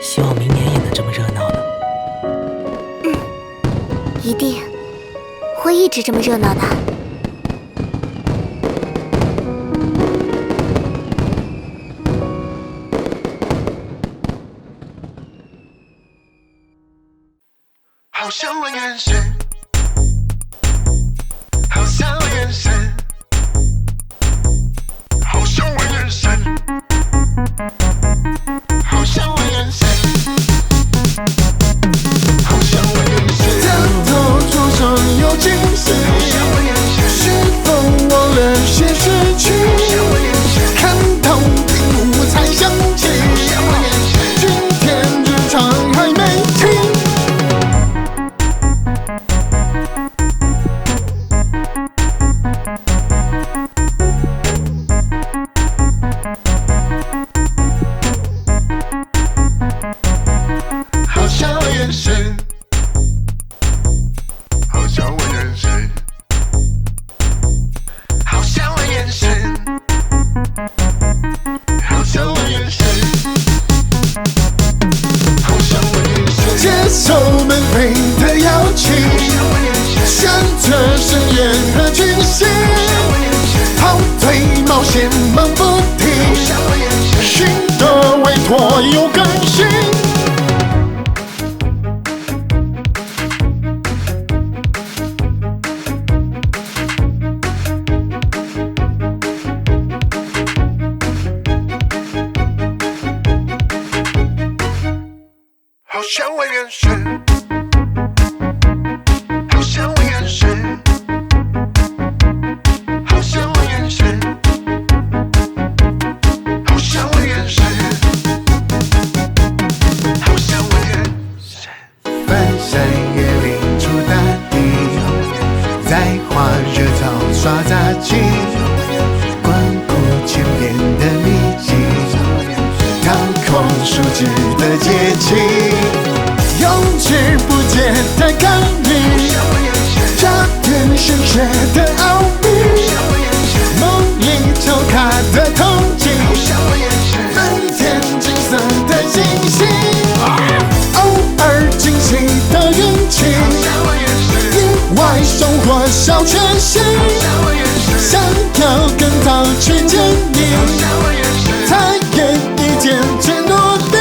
希望明年也能这么热闹呢。一定会一直这么热闹的。好像我眼神，好像我眼神，好像我眼神，好像我眼神，好像我眼神。探头桌上有惊喜，好像我眼神。是否忘了些事情？好像我眼神。看透屏幕才想起，好像我眼神。今天这场还没停。好像我眼神，好像我眼神，好像我眼神，好像我眼神，好像我眼神。接受门扉的邀请，选择深渊和惊喜，跑腿冒险忙不停。脱又更新。好想问眼神，好想问眼神，好想问眼神，好想问眼神，好想问眼神。翻山越岭出大地，在花热草耍杂技，光顾千变的秘籍，掏空数值的节气。用之不竭的纲领，扎遍神学的奥秘，梦里抽卡的痛经，满天金色的星星，偶尔惊喜的运气，意外收获小确幸，想要更早去见你，才给一件只努力。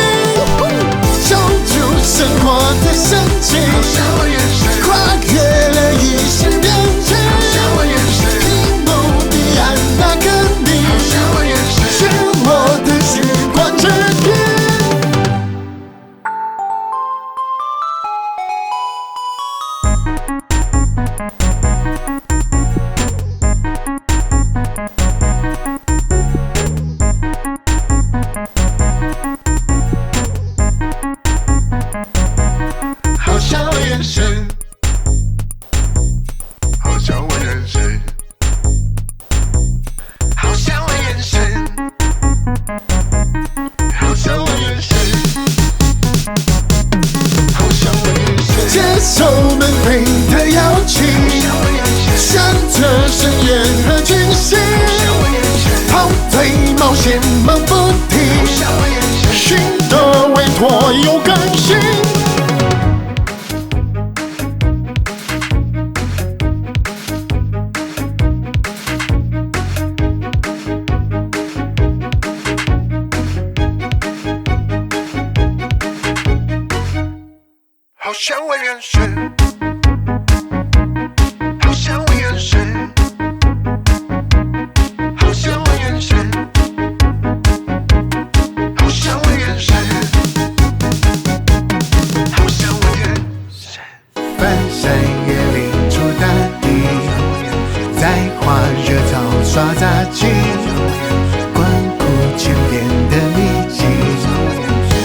生活的深情，跨越了意识边界，屏幕彼岸那个你，是我的时光之眼。好想问眼神，好想问眼神，好想问眼神，好想问眼神，好想问眼神。接受门扉的邀请，选择深渊和军心，跑腿冒险忙不停，寻得委托又更新。好想问眼神，好想问眼神，好想问眼神，好想问眼神，好想问眼神。翻山越岭出大地，在花热草耍杂技，光顾千变的秘籍，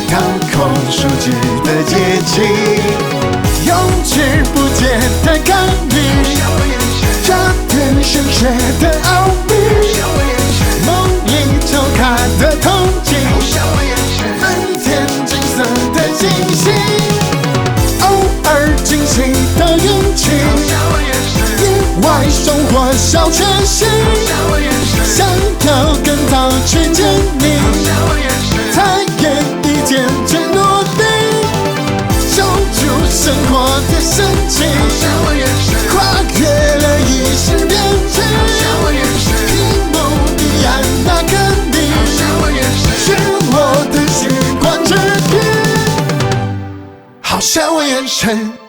掏空数值的节气，用之不竭的纲领，扎遍神学的奥秘，梦里抽卡的痛经，满天金色的星星，偶尔惊喜的运气，意外收获小确幸，想要更早去见你，才给一件只努力，守住生活的深情，跨越了意识边界，屏幕彼岸那个你，是我的时光之眼。好想问眼神。